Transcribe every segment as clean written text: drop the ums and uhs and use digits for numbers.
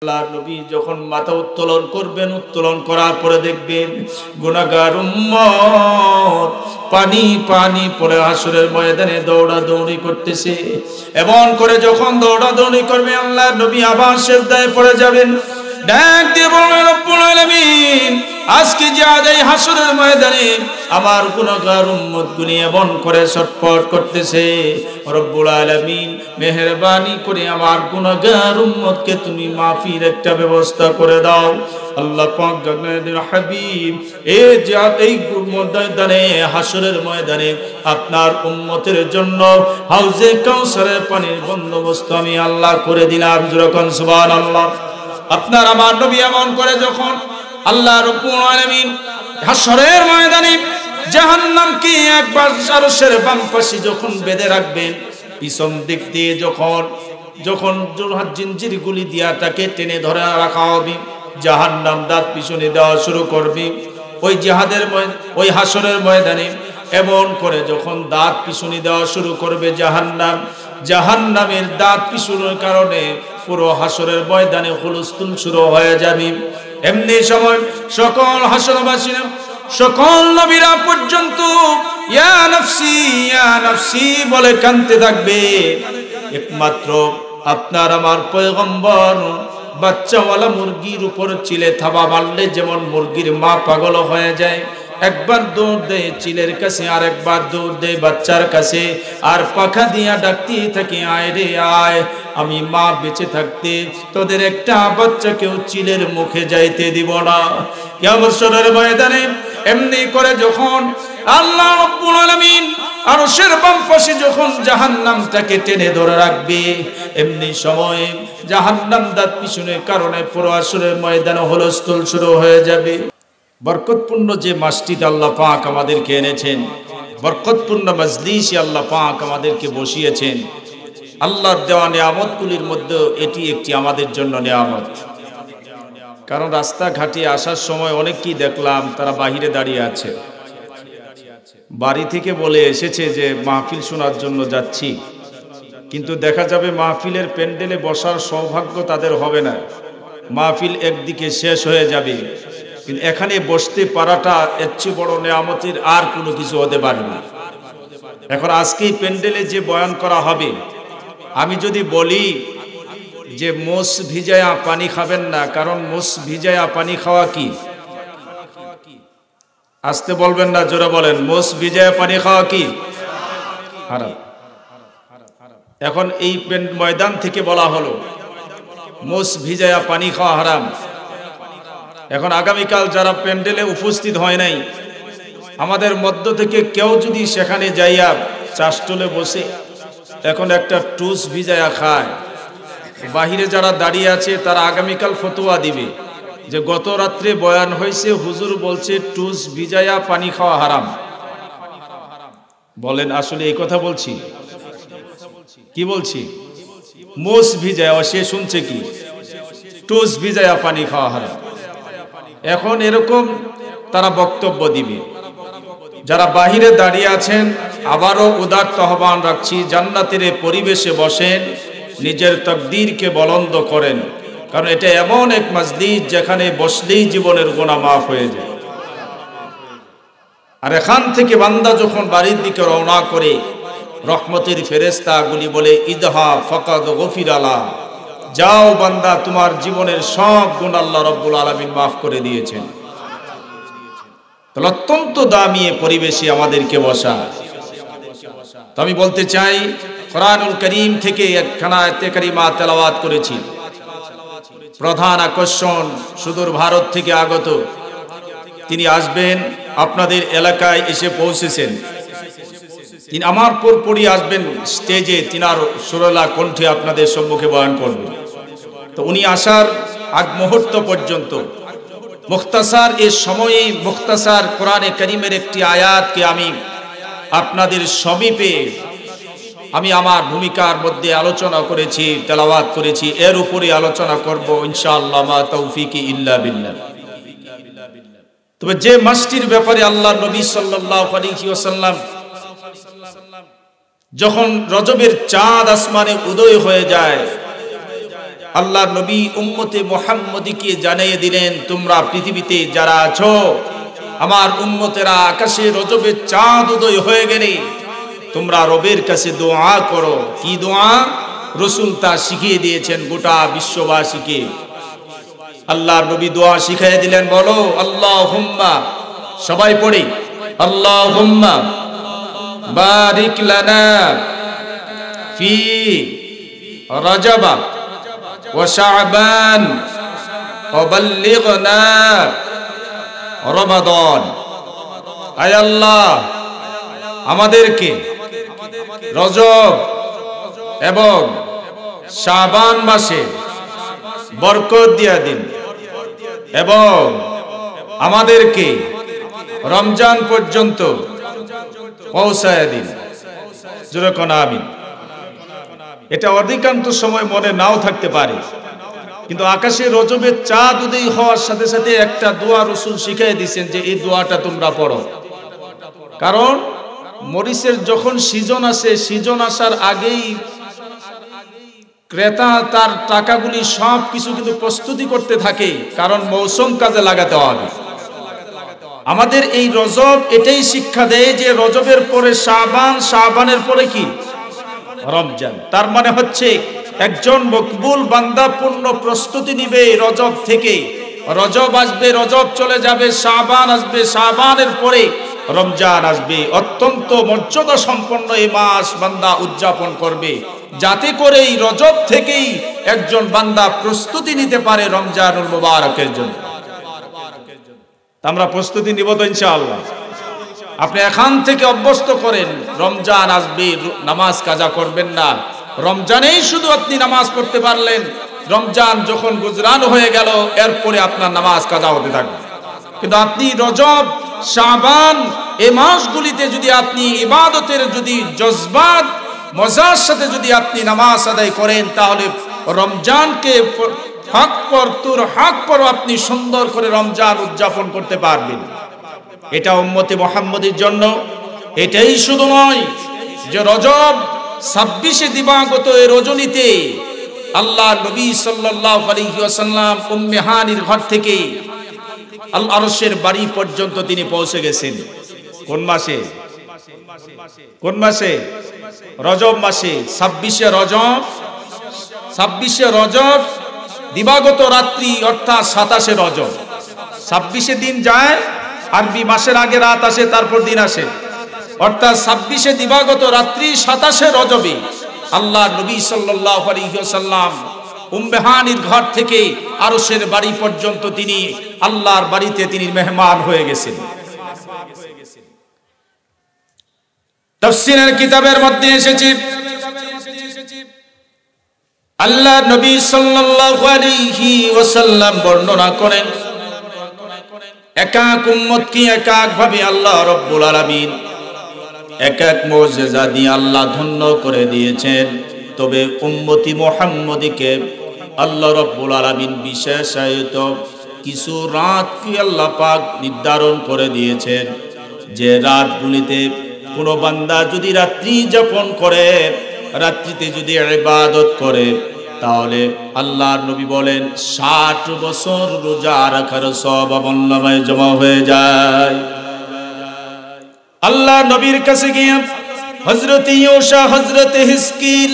আল্লাহর নবী যখন মাথা উত্তোলন করবেন, উত্তোলন করার পরে দেখবেন গুনাহগার উম্মত পানি পানি পড়ে হাসরের ময়দানে দৌড়াদৌড়ি করতেছে। এমন করে যখন দৌড়াদৌড়ি করবে, আল্লাহর নবী আবার সিজদায় পড়ে যাবেন। ডাক দিয়ে বলবেন, রব্বুল আলামিন, আজকে যে আজ এই হাসরের ময়দানে আমার গুনাহগার উম্মতগুলি এমন করে ছটফট করতেছে, রব্বুল আলামিন মেহেরবানি করে আমার গুনাহগার উম্মতকে তুমি মাফির একটা ব্যবস্থা করে দাও। আল্লাহ পাক জানেন হাবিব, এই যে এই ময়দানে হাসরের ময়দানে আপনার উম্মতের জন্য হাউজে কাউসারের পানির বন্দোবস্ত আমি আল্লাহ করে দিলাম। যখন সুবহানাল্লাহ। আপনার আমার নবী এমন করে যখন আল্লাহ রাব্বুল আলামিন হাসরের ময়দানে জাহান্নামকে একবার আরশের বাম পাশে যখন বেঁধে রাখবেন, পিছন দিক দিয়ে যখন জিনজিরগুলি দিয়া তাকে টেনে ধরে রাখা হবে, জাহান্নাম দাঁত পিছনে দেওয়া শুরু করবে। ওই হাসরের ময়দানে এমন করে যখন দাঁত পিছনে দেওয়া শুরু করবে জাহান্নামের দাঁত পিছনের কারণে পুরো হাসরের ময়দানে হুলস্থুল শুরু হয়ে যাবে। এমনি সময় সকল হাসরবাসীরা, সকল নবীরা পর্যন্ত ইয়া নাফসি বলে কাঁদতে থাকবে। একমাত্র আপনার আমার পয়গম্বর বাচ্চাওয়ালা মুরগির উপর চিলে থাবা মারলে যেমন মুরগির মা পাগল হয়ে যায়, একবার দৌড় দেয় চিলের কাছে, আর একবার দৌড় দেয় বাচ্চার কাছে, আর পাখা দিয়া ডাকতে থাকে, আয় রে আয়, আমি মা বেঁচে থাকতে তোদের একটা বাচ্চাকেও চিলের মুখে যাইতে দিব না। কিয়ামতের ময়দানে এমনি করে যখন আল্লাহ রাব্বুল আলামিন আরশের বাম পাশে যখন জাহান্নামটাকে টেনে ধরে রাখবে, এমনি সময়ে জাহান্নাম দাঁত পিছনের কারণে পুরো হাসরের ময়দানে হুলস্থুল শুরু হয়ে যাবে। বরকতপূর্ণ যে মাসজিদ আল্লাহ পাক আমাদেরকে এনেছেন, বরকতপূর্ণ মজলিসে আল্লাহ পাক আমাদেরকে বসিয়েছেন, আল্লাহর দেওয়া নিয়ামতগুলির মধ্যে এটি একটি আমাদের জন্য নিয়ামত। কারণ রাস্তাঘাটে আসার সময় অনেককেই দেখলাম তারা বাহিরে দাঁড়িয়ে আছে, বাড়ি থেকে বলে এসেছে যে মাহফিল শোনার জন্য যাচ্ছি, কিন্তু দেখা যাবে মাহফিলের প্যান্ডেলে বসার সৌভাগ্য তাদের হবে না, মাহফিল একদিকে শেষ হয়ে যাবে। কিন্তু এখানে বসতে পারাটা এর চেয়ে বড় নিয়ামতের আর কোনো কিছু হতে পারে না। এখন আজকেই প্যান্ডেলে যে বয়ান করা হবে, আমি যদি বলি যে মোষ ভিজায়া পানি খাবেন না, কারণ মোষ ভিজায়া পানি খাওয়া কি? আসতে বলবেন না, জোরে বলেন, মোষ ভিজায়া পানি খাওয়া কি? হারাম। এখন এই ময়দান থেকে বলা হলো মোষ ভিজায়া পানি খাওয়া হারাম। এখন আগামীকাল যারা প্যান্ডেলে উপস্থিত হয় নাই, আমাদের মধ্য থেকে কেউ যদি সেখানে যাইয়া চাষটলে বসে এখন একটা টুস ভিজায়া খায়, বাহিরে যারা দাঁড়িয়ে আছে তারা আগামীকাল ফতোয়া দিবে যে গত রাত্রে বয়ান হয়েছে, হুজুর বলছে টুস ভিজায়া পানি খাওয়া হারাম। বলেন আসলে এই কথা বলছি? কি বলছি? মোষ ভিজায়া, সে শুনছে কি টুস ভিজায়া পানি খাওয়া হারাম। এখন এরকম তারা বক্তব্য দিবে। যারা বাহিরে দাঁড়িয়ে আছেন, আবারও উদাত্ত আহ্বান রাখছি, জান্নাতের পরিবেশে বসেন, নিজের তাকদীরকে বলন্দ করেন, কারণ এটা এমন এক মজলিস যেখানে বসলেই জীবনের গুনাহ মাফ হয়ে যায়। আর এখান থেকে বান্দা যখন বাড়ির দিকে রওনা করে, রহমতের ফেরেশতাগুলি বলে, ইদহা ফাকাদ গফিরা লা, যাও বান্দা, তোমার জীবনের সব গুনাহ আল্লাহ রাব্বুল আলামিন মাফ করে দিয়েছেন। তাহলে অত্যন্ত দামি পরিবেশে আমাদেরকে বসা। তো আমি বলতে চাই, কোরআনুল কারীম থেকে একখানা আয়াতে কারিমা তেলাওয়াত করেছি। প্রধান আকর্ষণ সুদূর ভারত থেকে আগত, তিনি আসবেন, আপনাদের এলাকায় এসে পৌঁছেছেন। তিনি আমার পরপরই আসবেন স্টেজে, তিনার সুরেলা কণ্ঠে আপনাদের সম্মুখে বয়ান করবেন। তো উনি আসার আগ মুহূর্ত পর্যন্ত মুখতাসার এই সময়ে মুখতাসার কোরআনে কারীমের একটি আয়াতকে আমি আপনাদের সমীপে আমি আমার ভূমিকার মধ্যে আলোচনা করেছি, তেলাওয়াত করেছি, এর উপরে আলোচনা করব ইনশাআল্লাহ, মা তৌফিকি ইল্লা বিল্লাহ। তবে যে মাসটির ব্যাপারে আল্লাহর নবী সাল্লাল্লাহু আলাইহি ওয়াসাল্লাম যখন রজবের চাঁদ আসমানে উদয় হয়ে যায়, আল্লাহর নবী উম্মতে মুহাম্মদীকে জানিয়ে দিলেন, তোমরা পৃথিবীতে যারা আছো আমার উম্মতেরা, আকাশে রজবের চাঁদ উদয় হয়ে গেলে তোমরা রবের কাছে দোয়া করো। কি দোয়া? রাসূল তা শিখিয়ে দিয়েছেন গোটা বিশ্ববাসীকে। আল্লাহর নবী দোয়া শিখিয়ে দিলেন, বলো আল্লাহুম্মা, সবাই পড়ি, আল্লাহুম্মা বারিক লানা ফি রজব ওয়া শাবান ওয়া বাল্লিগনা রমাদান। আয় আল্লাহ, আমাদেরকে রজব এবং শাবান মাসে বরকত দিয়া দিন এবং আমাদেরকে রমজান পর্যন্ত পৌঁছায় দিন। জোরে কোন আমিন। এটা অধিকাংশ সময় মনে নাও থাকতে পারে, কিন্তু আকাশে রজবের চাঁদ উদয় হওয়ার সাথে সাথে একটা দোয়া রাসূল শিখিয়ে দিয়েছেন যে এই দোয়াটা তোমরা পড়ো। কারণ মরিচের যখন সিজন আসে, সিজন আসার আগেই ক্রেতা তার টাকাগুলি সব কিছু কিন্তু প্রস্তুতি করতে থাকে, কারণ মৌসুম কাজে লাগাতে হবে। আমাদের এই রজব এটাই শিক্ষা দেয় যে রজবের পরে শাবান, শাবানের পরে কি রমজান। তার মানে হচ্ছে একজন মকবুল বান্দা পূর্ণ প্রস্তুতি নিবে রজব থেকে। রজব আসবে, রজব চলে যাবে, শাবান আসবে, শাবানের পরে রমজান আসবে। অত্যন্ত মর্যাদা সম্পন্ন এই মাস বান্দা উদযাপন করবে, যাতে করে এই রজব থেকেই একজন বান্দা প্রস্তুতি নিতে পারে রমজানুল মুবারকের জন্য। আমরা প্রস্তুতি নিব তো ইনশাআল্লাহ। আপনি এখান থেকে অভ্যস্ত করেন, রমজান আসবে নামাজ কাজা করবেন না। রমজানেই শুধু আপনি নামাজ পড়তে পারলেন, রমজান যখন গুজরান হয়ে গেল এরপরে আপনার নামাজ কাজা হতে থাকবে। কিন্তু আপনি রজব, শাবান এই মাসগুলিতে যদি আপনি ইবাদতের যদি জজবাত মজার সাথে যদি আপনি নামাজ আদায় করেন, তাহলে রমজানকে হক পর তুর হক পর আপনি সুন্দর করে রমজান উদযাপন করতে পারবেন। এটা উম্মতে মুহাম্মদীর জন্য। এটাই শুধু নয় যে রজব 26 দিবাগত এই রজনীতে আল্লাহ নবী সাল্লাল্লাহু আলাইহি ওয়াসাল্লাম উম্মে হানির ঘর থেকে আল আরশের বাড়ি পর্যন্ত তিনি পৌঁছে গেছেন। কোন মাসে? কোন মাসে? রজব মাসে। 26 রজব, 26 রজব দিবাগত রাত্রি অর্থাৎ 27 রজব। 26 দিন যায়, আরবি মাসের আগে রাত আসে, তারপর দিন আসে, অর্থাৎ 26 দিবাগত রাত্রি 27 রজবে আল্লাহ নবী সাল্লাল্লাহু আলাইহি ওয়াসাল্লাম উম্মে হানির ঘর থেকে আরশের বাড়ি পর্যন্ত তিনি আল্লাহর বাড়িতে তিনি মেহমান হয়ে গেছেন। তাফসীরের কিতাবের মধ্যে এসেছে আল্লাহ নবী সাল্লাল্লাহু আলাইহি ওয়াসাল্লাম বর্ণনা করেন, এক এক উম্মতকে এক এক ভাবে আল্লাহ রাব্বুল আলামিন এক এক মুজিজা দিয়ে আল্লাহ ধন্য করে দিয়েছেন। তবে উম্মতি মুহাম্মদীকে আল্লাহ রাব্বুল আলামিন বিশেষায়িত কিছু রাতকে আল্লাহ পাক নির্ধারণ করে দিয়েছেন, যে রাতগুলিতে কোনো বান্দা যদি রাত্রি যাপন করে, রাত্রিতে যদি ইবাদত করে, তাহলে আল্লাহর নবী বলেন 60 বছর রোজা রাখার সওয়াব আমলনামায় জমা হয়ে যায়। আল্লাহ নবীর কাছে গিয়ে হযরত ইউসা, হযরত হিজকিল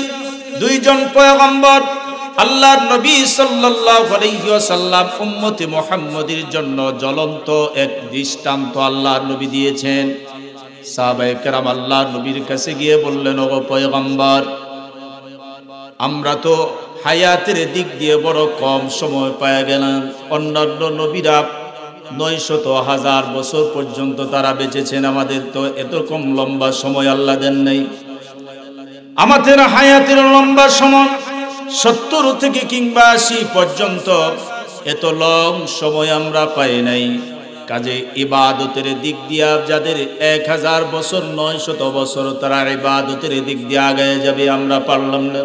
দুইজন পয়গম্বর আল্লাহর নবী সাল্লাল্লাহু আলাইহি ওয়াসাল্লাম উম্মতে মুহাম্মদীর জন্য জ্বলন্ত এক দৃষ্টান্ত আল্লাহর নবী দিয়েছেন। সাহাবায়ে কেরাম আল্লাহর নবীর কাছে গিয়ে বললেন, ওগো পয়গম্বর, আমরা তো হায়াতের দিক দিয়ে বড় কম সময় পাওয়া গেলাম। অন্যান্য নবীরা 900,000 বছর পর্যন্ত তারা বেঁচেছেন, আমাদের তো এত কম লম্বা সময় আল্লাহ দেন নাই। আমাদের হায়াতের লম্বা সময় 70 থেকে কিংবা 80 পর্যন্ত, এত লং সময় আমরা পাই নাই। কাজে ইবাদতের দিক দিয়া যাদের 1000 বছর 900 বছর তারা ইবাদতের দিক দিয়ে আগায় যাবে, আমরা পারলাম না।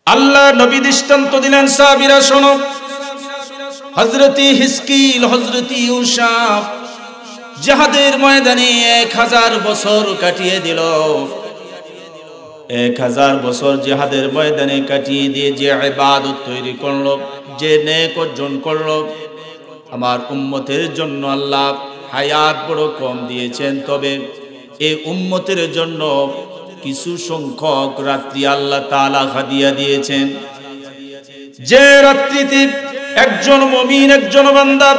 আল্লাহ নবী দৃষ্টান্ত দিলেন, সাহাবীরা শোনো, হযরত হিজকিল, হযরত ইউসা জিহাদের ময়দানে 1000 বছর কাটিয়ে দিল। 1000 বছর জিহাদের ময়দানে কাটিয়ে দিয়ে যে ইবাদত তৈরি করলো, যে নেক অর্জন করলো, আমার উম্মতের জন্য আল্লাহ হায়াত বড় কম দিয়েছেন, তবে এই উম্মতের জন্য কিছু সংখ্যক রাত্রি আল্লাহ তাআলা হাদিয়া দিয়েছেন। যে রাত্রিতে একজন মুমিন, একজন বান্দা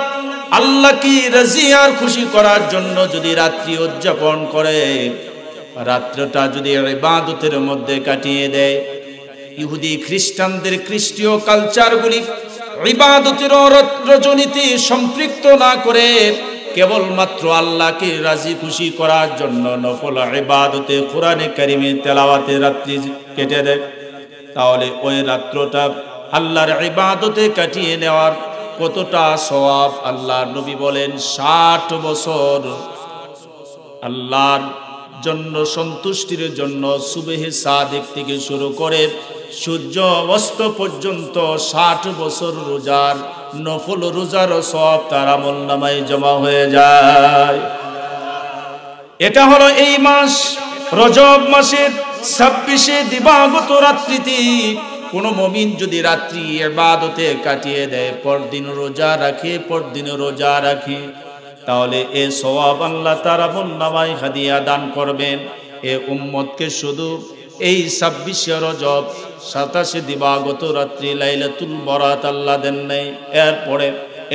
আল্লাহকে রাজি আর খুশি করার জন্য যদি রাত্রি উদযাপন করে, রাত্রটা যদি ইবাদতের মধ্যে কাটিয়ে দেয়, ইহুদি খ্রিস্টানদের খ্রিস্টীয় কালচারগুলি ইবাদতের রজনীতে সম্পৃক্ত না করে কেবলমাত্র আল্লাহকে রাজি খুশি করার জন্য নফল ইবাদতে কোরআনে কারিমে তেলাওয়াতে রাত্রি কেটে দেয়, তাহলে ওই রাত্রটা আল্লাহর ইবাদতে কাটিয়ে নেওয়ার কতটা সওয়াব। আল্লাহর নবী বলেন 60 বছর আল্লাহর জন্য সন্তুষ্টির জন্য সুবহে সাদিক থেকে শুরু করে সূর্য অস্ত পর্যন্ত 60 বছর রোজার নফল রোজার সওয়াব তার আমলনামায় জমা হয়ে যায়। এটা হলো এই মাস রজব মাসের 26 দিবাগত রাত্রিতে কোন মুমিন যদি রাত্রি ইবাদতে কাটিয়ে দেয়, পরদিন রোজা রাখে, তাহলে এই সওয়াব আল্লাহ তার আমলনামায় হাদিয়া দান করবেন। এ উম্মতকে শুধু এই 26 রজব 27 দিবাগত রাত্রি লাইলাতুল বরাত আল্লাহ দেন নাই, এরপরে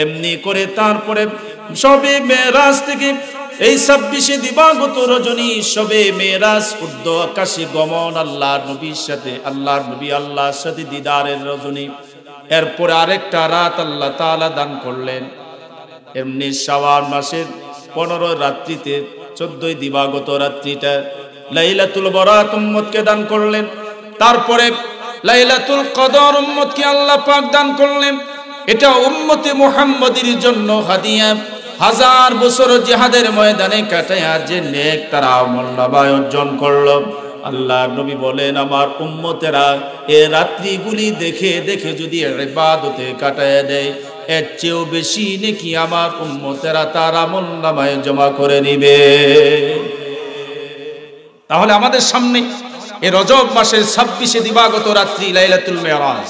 এমনি করে তারপরে শবে মেরাজ থেকে এই 26 দিবাগত রজনী শবে মেরাজ উর্ধ্ব আকাশে গমন, আল্লাহর নবীর সাথে আল্লাহর সাথে দিদারের রজনী, এরপরে আরেকটা রাত আল্লাহ তাআলা দান করলেন। এমনি শাওয়াল মাসের 15 রাত্রিতে 14 দিবাগত রাত্রিটা লাইলাতুল বরাত উম্মতকে দান করলেন। তারপরে লাইলাতুল কদর উম্মতকে আল্লাহ পাক দান করলেন। এটা উম্মতে মুহাম্মাদের জন্য হাদিয়া। 1000 বছর জিহাদের ময়দানে কাটায়া যে নেক তারা আমলনামায় অর্জন করলো, আল্লাহর নবী বলেন আমার উম্মতেরা এই রাত্রিগুলি দেখে দেখে যদি ইবাদতে কাটায় দেয়, এর চেয়েও বেশি নেকি আমার উম্মতেরা তার আমলনামায় জমা করে নিবে। তাহলে আমাদের সামনে এই রজব মাসের 26 দিবাগত রাত্রি লাইলাতুল মেরাজ,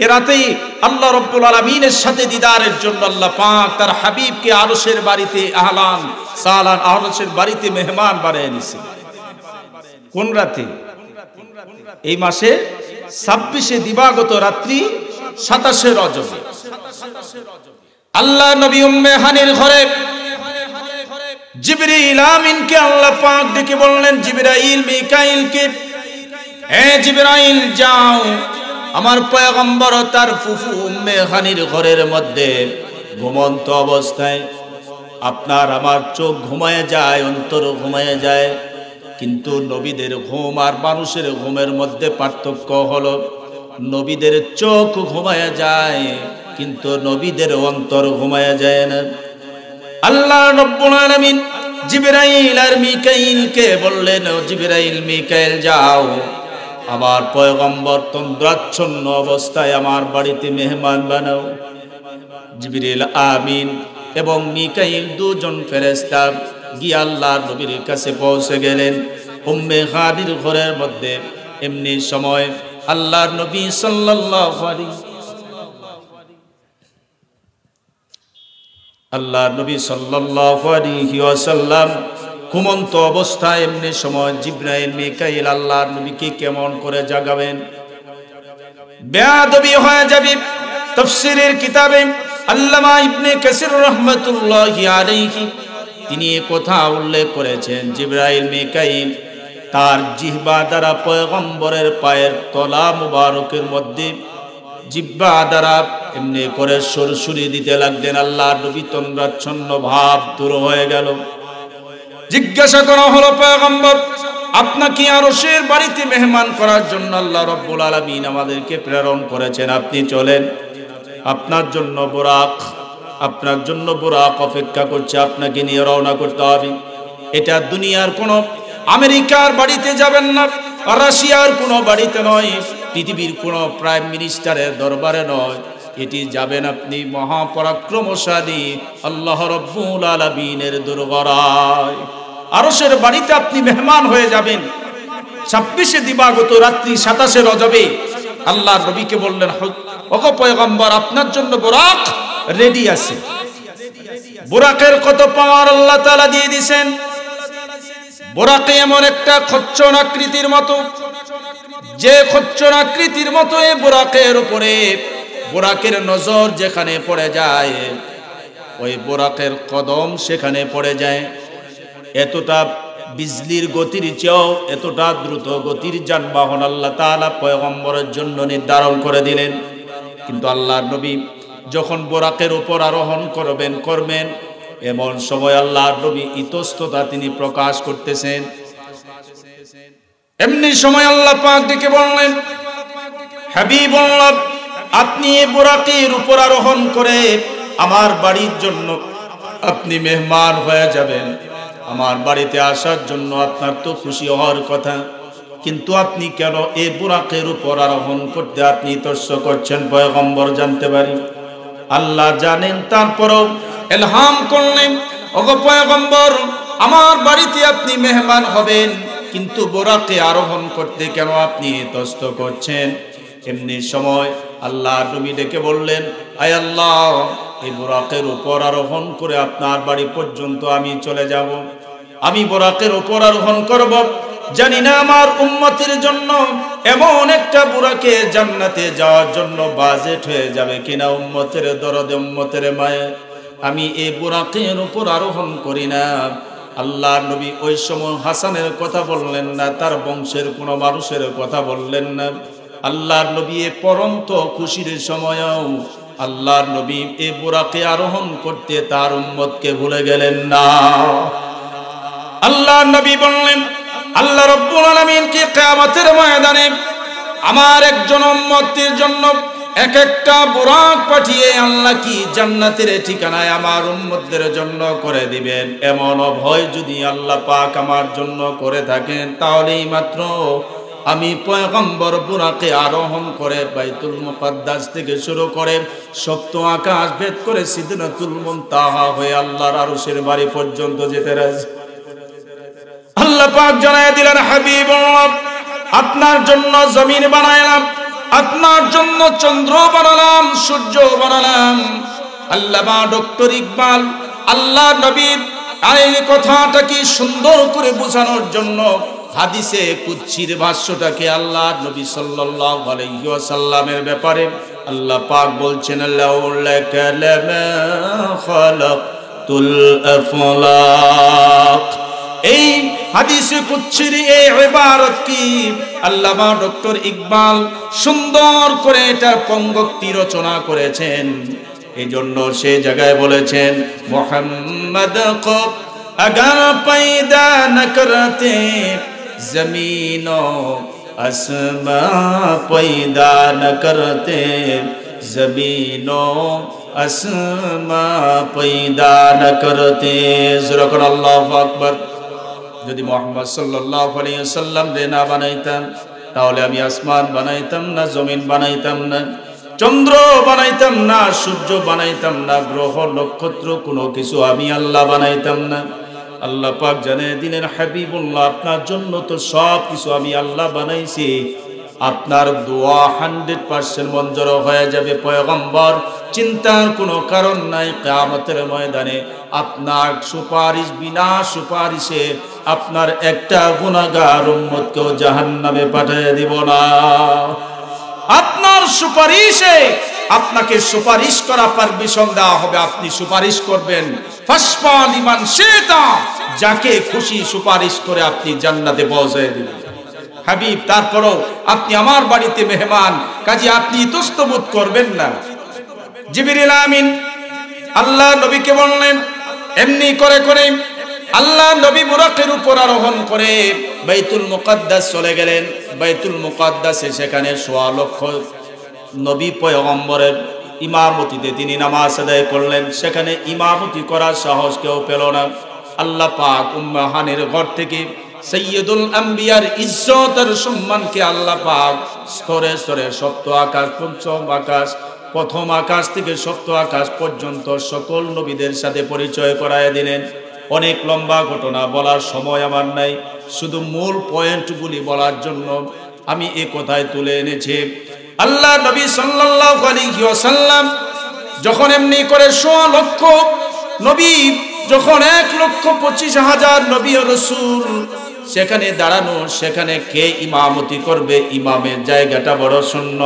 এ রাতেই আল্লাহ রাব্বুল আলামিনের সাথে দিদারের জন্য আল্লাহ পাক তার হাবিবকে আরশের বাড়িতে আহলান সালান আরশের বাড়িতে মেহমান বানিয়ে নিয়েছেন। কোন রাতে? এই মাসে 26 দিবাগত রাত্রি 27 রজব আল্লাহ নবী উম্মে হানির ঘরে জিবরিল আমিনকে আল্লাহ পাক ডেকে বললেন, জিবরাইল মিকাইলকে, হে জিবরাইল যাও আমার পয়গম্বর তার ফুফু উম্মে হানির ঘরের মধ্যে ঘুমন্ত অবস্থায়, আপনার আমার চোখ ঘুমায় যায়, অন্তর ঘুমায় যায়, কিন্তু নবীদের ঘুম আর মানুষের ঘুমের মধ্যে পার্থক্য হলো নবীদের চোখ ঘুমায় যায় কিন্তু নবীদের অন্তর ঘুমায় যায় না। আল্লাহ রাব্বুল আলামিন জিবরাইল আর মিকাইলকে বললেন, ও জিবরাইল মিকাইল যাও আমার পয়গম্বর তন্দ্রাচ্ছন্ন অবস্থায় আমার বাড়িতে মেহমান বানাও। জিবরিল আমিন এবং মিকাইল দুজন ফেরেশতা গিয়ে আল্লাহর নবীর কাছে পৌঁছে গেলেন উম্মে হানির ঘরের মধ্যে। এমনি সময় আল্লাহর নবী সাল্লাল্লাহু আলাইহি ওয়াসাল্লাম ঘুমন্ত অবস্থায়। এমনি সময় জিবরাইল মিকাইল আল্লাহর নবীকে কেমন করে জাগাবেন? বেয়াদবি হয়ে যাবে। তাফসীরের কিতাবে আল্লামা ইবনে কাসির রাহমাতুল্লাহি আলাইহি তিনি এই কথা উল্লেখ করেছেন, জিবরাইল মিকাইল তার জিহ্বা দ্বারা পয়গম্বরের পায়ের তলা মুবারকের মধ্যে জিহ্বা দ্বারা এমনি করে সুরসুরি দিতে লাগলেন। আল্লাহর নবী তন্দ্রাচ্ছন্ন ভাব দূর হয়ে গেল। জিজ্ঞাসা করা হলো, পয়গম্বর আপনাকে আরশের বাড়িতে মেহমান করার জন্য আল্লাহ রাব্বুল আলামিন আমাদেরকে প্রেরণ করেছেন, আপনি চলেন, আপনার জন্য বুরাক অপেক্ষা করছে, আপনাকে নিয়ে রওনা করতে হবে। এটা দুনিয়ার কোনো আমেরিকার বাড়িতে যাবেন না, রাশিয়ার কোনো বাড়িতে নয়, পৃথিবীর কোনো প্রাইম মিনিস্টারের দরবারে নয়, এটি যাবেন আপনি মহাপরাক্রমশালী আল্লাহ রাব্বুল আলামিনের দরবারে। আরশের বাড়িতে আপনি মেহমান হয়ে যাবেন। 26 দিবাগত রাত্রি 27 রজবে আল্লাহর নবীকে বললেন, ওগো পয়গম্বর, আপনার জন্য বুরাক রেডি আছে। বুরাকের কত পাওয়ার আল্লাহ তাআলা দিয়ে দিয়েছেন। বুরাকে এমন একটা খচ্চর আকৃতির মতো, যে খচ্চর আকৃতির মতো এই বুরাকের উপরে বুরাকের নজর যেখানে পড়ে যায়, ওই বুরাকের কদম সেখানে পড়ে যায়। এতটা বিজলির গতির চেয়েও এতটা দ্রুত গতির যানবাহন আল্লাহ তাআলা পয়গম্বরের জন্য নির্ধারণ করে দিলেন। কিন্তু আল্লাহর নবী যখন বুরাকের উপর আরোহণ করবেন, এমন সময় আল্লাহর নবী ইতস্ততা তিনি প্রকাশ করতেছেন। এমনি সময় আল্লাহ পাক ডেকে বললেন, হাবিবুল্লাহ, আপনি বুরাকের উপর আরোহণ করে আমার বাড়ির জন্য আপনি মেহমান হয়ে যাবেন। আমার বাড়িতে আসার জন্য আপনার তো খুশি হওয়ার কথা, কিন্তু আপনি কেন এই বুরাকের উপর আরোহণ করতে আপনি তর্স করছেন? পয়গম্বর জানতে পারি, আল্লাহ জানেন, তারপরও ইলহাম করলেন, ওগো পয়গম্বর, আমার বাড়িতে আপনি মেহমান হবেন, কিন্তু বুরাকে আরোহণ করতে কেন আপনি তস্ত করছেন? এমনি সময় আল্লাহ নবী ডেকে বললেন, আয় আল্লাহ, এই বুরাকের উপর আরোহণ করে আপনার বাড়ি পর্যন্ত আমি চলে যাব। আমি বুরাকের উপর আরোহণ করব, জানি না আমার উম্মতের জন্য এমন একটা বুরাকে জান্নাতে যাওয়ার জন্য বাজেট হয়ে যাবে কিনা। উম্মতের দরদে, উম্মতের মায়ে আমি এই বুরাকের উপর আরোহণ করি না। আল্লাহ নবী ওই সময় হাসানের কথা বললেন না, তার বংশের কোনো মানুষের কথা বললেন না। আল্লাহর নবী পরন্ত খুশির সময়ও আল্লাহর নবী এই বুরাকে আরোহণ করতে তার উম্মতকে ভুলে গেলেন না। আল্লাহর নবী বললেন, আল্লাহ রাব্বুল আলামিনকে কিয়ামতের ময়দানে আমার একজন উম্মতের জন্য এক একটা বুরাক পাঠিয়ে আল্লাহ কি জান্নাতের ঠিকানায় আমার উম্মতদের জন্য করে দিবেন। এমন ভয় যদি আল্লাহ পাক আমার জন্য করে থাকেন, তাহলেই মাত্র আমি পয়গম্বর বুরাকে আরোহণ করে বাইতুল মুকাদ্দাস থেকে শুরু করে সপ্ত আকাশ ভেদ করে সিদরাতুল মুনতাহা হয়ে আল্লাহর আরশের বাড়ি পর্যন্ত যেতে রাজি। আল্লাহ পাক জানায় দিলেন, হাবিবুল্লাহ, আপনার জন্য জমিন বানাইলাম, আপনার জন্য চন্দ্র বানালাম, সূর্য বানালাম। আল্লামা ডক্টর ইকবাল আল্লাহ নবীর এই কথাটা কি সুন্দর করে বোঝানোর জন্য হাদিসে কুদসির ভাষ্যটাকে আল্লাহ নবী সাল্লাল্লাহু আলাইহি ওয়াসাল্লামের ব্যাপারে আল্লাহ পাক বলছেন, লাউলা কালামা খালাকতুল আফলাক। এই হাদিসে কুদসির এই ইবারত কি আল্লামা ডক্টর ইকবাল সুন্দর করে এটা পঙ্গক্তি রচনা করেছেন। এই জন্য সে জায়গায় বলেছেন, মুহাম্মদ কো अगर पैदा न करते जमीनों आसमां पैदा न करते जमीनों आसमां पैदा न करते। ज़रूर अल्लाहु अकबर। যদি মুহাম্মদ সাল্লাল্লাহু আলাইহি ওয়াসাল্লাম রে না বানাইতাম, তাহলে আমি আসমান বানাইতাম না, জমিন বানাইতাম না, চন্দ্র বানাইতাম না, সূর্য বানাইতাম না, গ্রহ নক্ষত্র কোনো কিছু আমি আল্লাহ বানাইতাম না। আল্লাহ পাক জানিয়ে দিলেন, হাবিবুল্লাহ, আপনার জন্য তো সব কিছু আমি আল্লাহ বানাইছি। আপনার দোয়া 100% মঞ্জুর হয়ে যাবে পয়গম্বর, চিন্তার কোনো কারণ নাই। কিয়ামতের ময়দানে আপনার সুপারিশ, বিনা সুপারিশে আপনার একটা গুনাহগার উম্মতকেও জাহান্নামে পাঠিয়ে দিব না। আপনার সুপারিশে আপনাকে সুপারিশ করা পারমিশন দেওয়া হবে, আপনি সুপারিশ করবেন। ফাসফা লিমান শিতা, যাকে খুশি সুপারিশ করে আপনি জান্নাতে পৌঁছে দিবেন। হাবিব, তারপরও আপনি আমার বাড়িতে মেহমান, কাজে আপনি ইতস্তবোধ করবেন না। জিবরিল আমিন আল্লাহ নবীকে বললেন, এমনি করে করে আল্লাহ নবী বুরাকের উপর আরোহণ করে বাইতুল মুকাদ্দাস চলে গেলেন। বাইতুল মুকাদ্দাসে সেখানে 1.25 লক্ষ নবী পয়গম্বরের ইমামতিতে তিনি নামাজ আদায় করলেন। সেখানে ইমামতি করার সাহস কেউ পেল না। আল্লাহ পাক উম্মাহানের ঘর থেকে সৈয়দুল আম্বিয়ার ইজ্জত আর সম্মানকে আল্লাহ পাক স্তরে স্তরে সপ্ত আকাশ, পঞ্চম আকাশ, প্রথম আকাশ থেকে সপ্ত আকাশ পর্যন্ত সকল নবীদের সাথে পরিচয় করায় দিলেন। অনেক লম্বা ঘটনা বলার সময় আমার নাই, শুধু মূল পয়েন্টগুলি বলার জন্য আমি এই কথায় তুলে এনেছি। আল্লাহ নবী সাল্লাল্লাহু আলাইহি ওয়াসাল্লাম যখন এমনি করে 100 লক্ষ নবী, যখন 1,25,000 নবী ও রাসূল সেখানে দাঁড়ানো, সেখানে কে ইমামতি করবে? ইমামের জায়গাটা বড় শূন্য।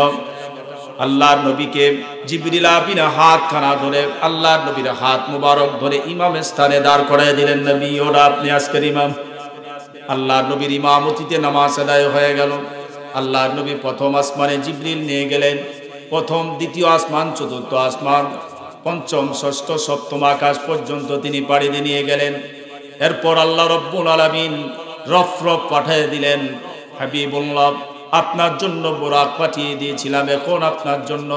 আল্লাহর নবীকে জিবরিল আমিন হাতখানা ধরে আল্লাহর নবীর হাত মুবারক ধরে ইমামের স্থানে দাঁড় করায় দিলেন। নবী ওরা আপনি আজকের ইমাম। আল্লাহর নবীর ইমামতিতে নামাজ আদায় হয়ে গেল। আল্লাহর নবী প্রথম আসমানে জিবরিল নিয়ে গেলেন, প্রথম দ্বিতীয় আসমান, চতুর্থ আসমান, পঞ্চম ষষ্ঠ সপ্তম আকাশ পর্যন্ত তিনি পাড়ি দিয়ে নিয়ে গেলেন। এরপর আল্লাহ রব্বুল আলামিন রফ পাঠিয়ে দিলেন। হাবিবুল্লাহ, আপনার জন্য বুরাক পাঠিয়ে দিয়েছিলাম, এখন আপনার জন্য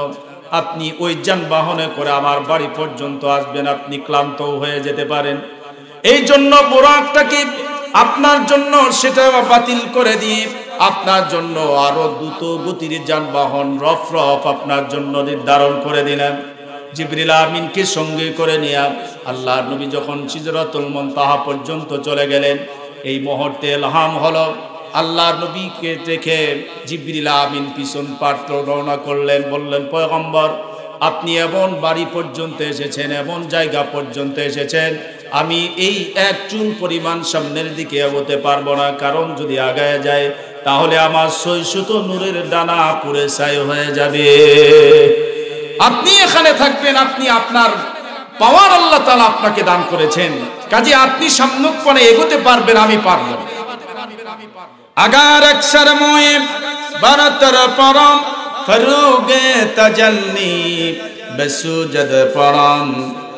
আপনি ওই যানবাহনে করে আমার বাড়ি পর্যন্ত আসবেন, আপনি ক্লান্ত হয়ে যেতে পারেন। এই জন্য বুরাকটাকে আপনার জন্য সেটা বাতিল করে দিয়ে আপনার জন্য আরো দ্রুত গতির যানবাহন রফ আপনার জন্য নির্ধারণ করে দিলেন। জিবরিল আমিনকে সঙ্গে করে নিয়ে আল্লাহর নবী যখন সিদরাতুল মুনতাহা পর্যন্ত চলে গেলেন, এই মুহূর্তে ইলহাম হলো আল্লাহর নবীকে দেখে জিবরিল আমিন পিছন পার্শ্ব রওনা করলেন, বললেন, পয়গম্বর আপনি এমন বাড়ি পর্যন্ত এসেছেন, এমন জায়গা পর্যন্ত এসেছেন, আমি এই এক চুল পরিমাণ সামনের দিকে এগোতে পারবো না, কারণ যদি আগায় যায় তাহলে আমার 600 নূরের ডানা পুড়ে ছাই হয়ে যাবে। আপনি এখানে থাকবেন, আপনি আপনার পাওয়ার আল্লাহ তাআলা আপনাকে দান করেছেন, কাজে আপনি সামনেপনে এগোতে পারবেন, আমি পারব না। আগার অক্ষর মোয়ে বারতর পরম ফরুগে তাজাল্লি বসুজদ পরম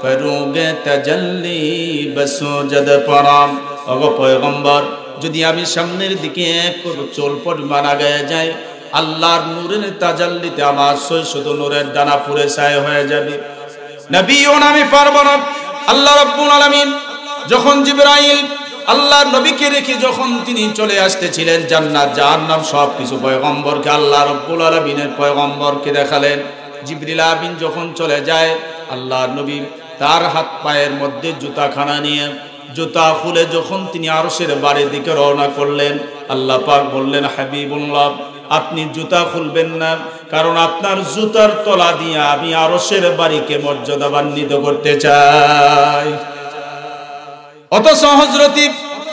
ফরুগে তাজাল্লি বসুজদ পরম। ওগো পয়গম্বর, যদি আমি সামনের দিকে এক চুল পরিমাণ আগায় যাই, আল্লাহর নূরের তাজাল্লিতে আমার 600 নূরের ডানা পুড়ে ছাই হয়ে যাবে। নবী ও আমি পারব না। আল্লাহ রাব্বুল আলামিন যখন জিবরাইল আল্লাহর নবীকে রেখে যখন তিনি চলে আসতেছিলেন, জান্নাত জাহান্নাম সবকিছু পয়গম্বরকে আল্লাহ রাব্বুল আলামিনের পয়গম্বরকে দেখালেন। জিবরিল আমিন যখন চলে যায়, আল্লাহর নবী তার হাত পায়ের মধ্যে জুতাখানা নিয়ে জুতা খুলে যখন তিনি আরশের বাড়ির দিকে রওনা করলেন, আল্লাহ পাক বললেন, হাবিবুল্লাহ আপনি জুতা খুলবেন না, কারণ আপনার জুতার তলা দিয়ে আমি আরশের বাড়িকে মর্যাদাবান্বিত করতে চাই। অথচ হযরত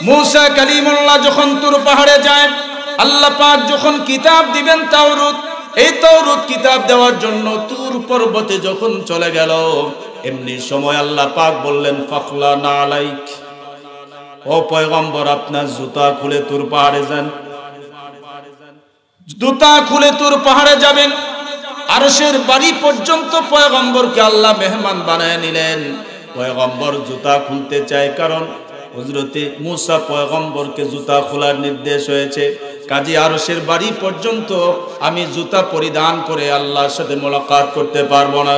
মূসা কালিমুল্লাহ যখন তুর পাহাড়ে যায়, আল্লাহ পাক যখন কিতাব দিবেন তাওরাত, এই তাওরাত কিতাব দেওয়ার জন্য তুর পর্বতে যখন চলে গেল, এমনি সময় আল্লাহ পাক বললেন, ফাখলা নালাইক, ও পয়গম্বর আপনার জুতা খুলে তুর পাহাড়ে যান। জুতা খুলে তুর পাহাড়ে যাবেন। আরশের বাড়ি পর্যন্ত পয়গম্বরকে আল্লাহ মেহমান বানায় নিলেন। পয়গম্বর জুতা খুলতে চায়, কারণ হযরতে মূসা পয়গম্বরকে জুতা খোলার নির্দেশ হয়েছে, কাজী আরশের বাড়ি পর্যন্ত আমি জুতা পরিধান করে আল্লাহর সাথে মোলাকাত করতে পারবো না।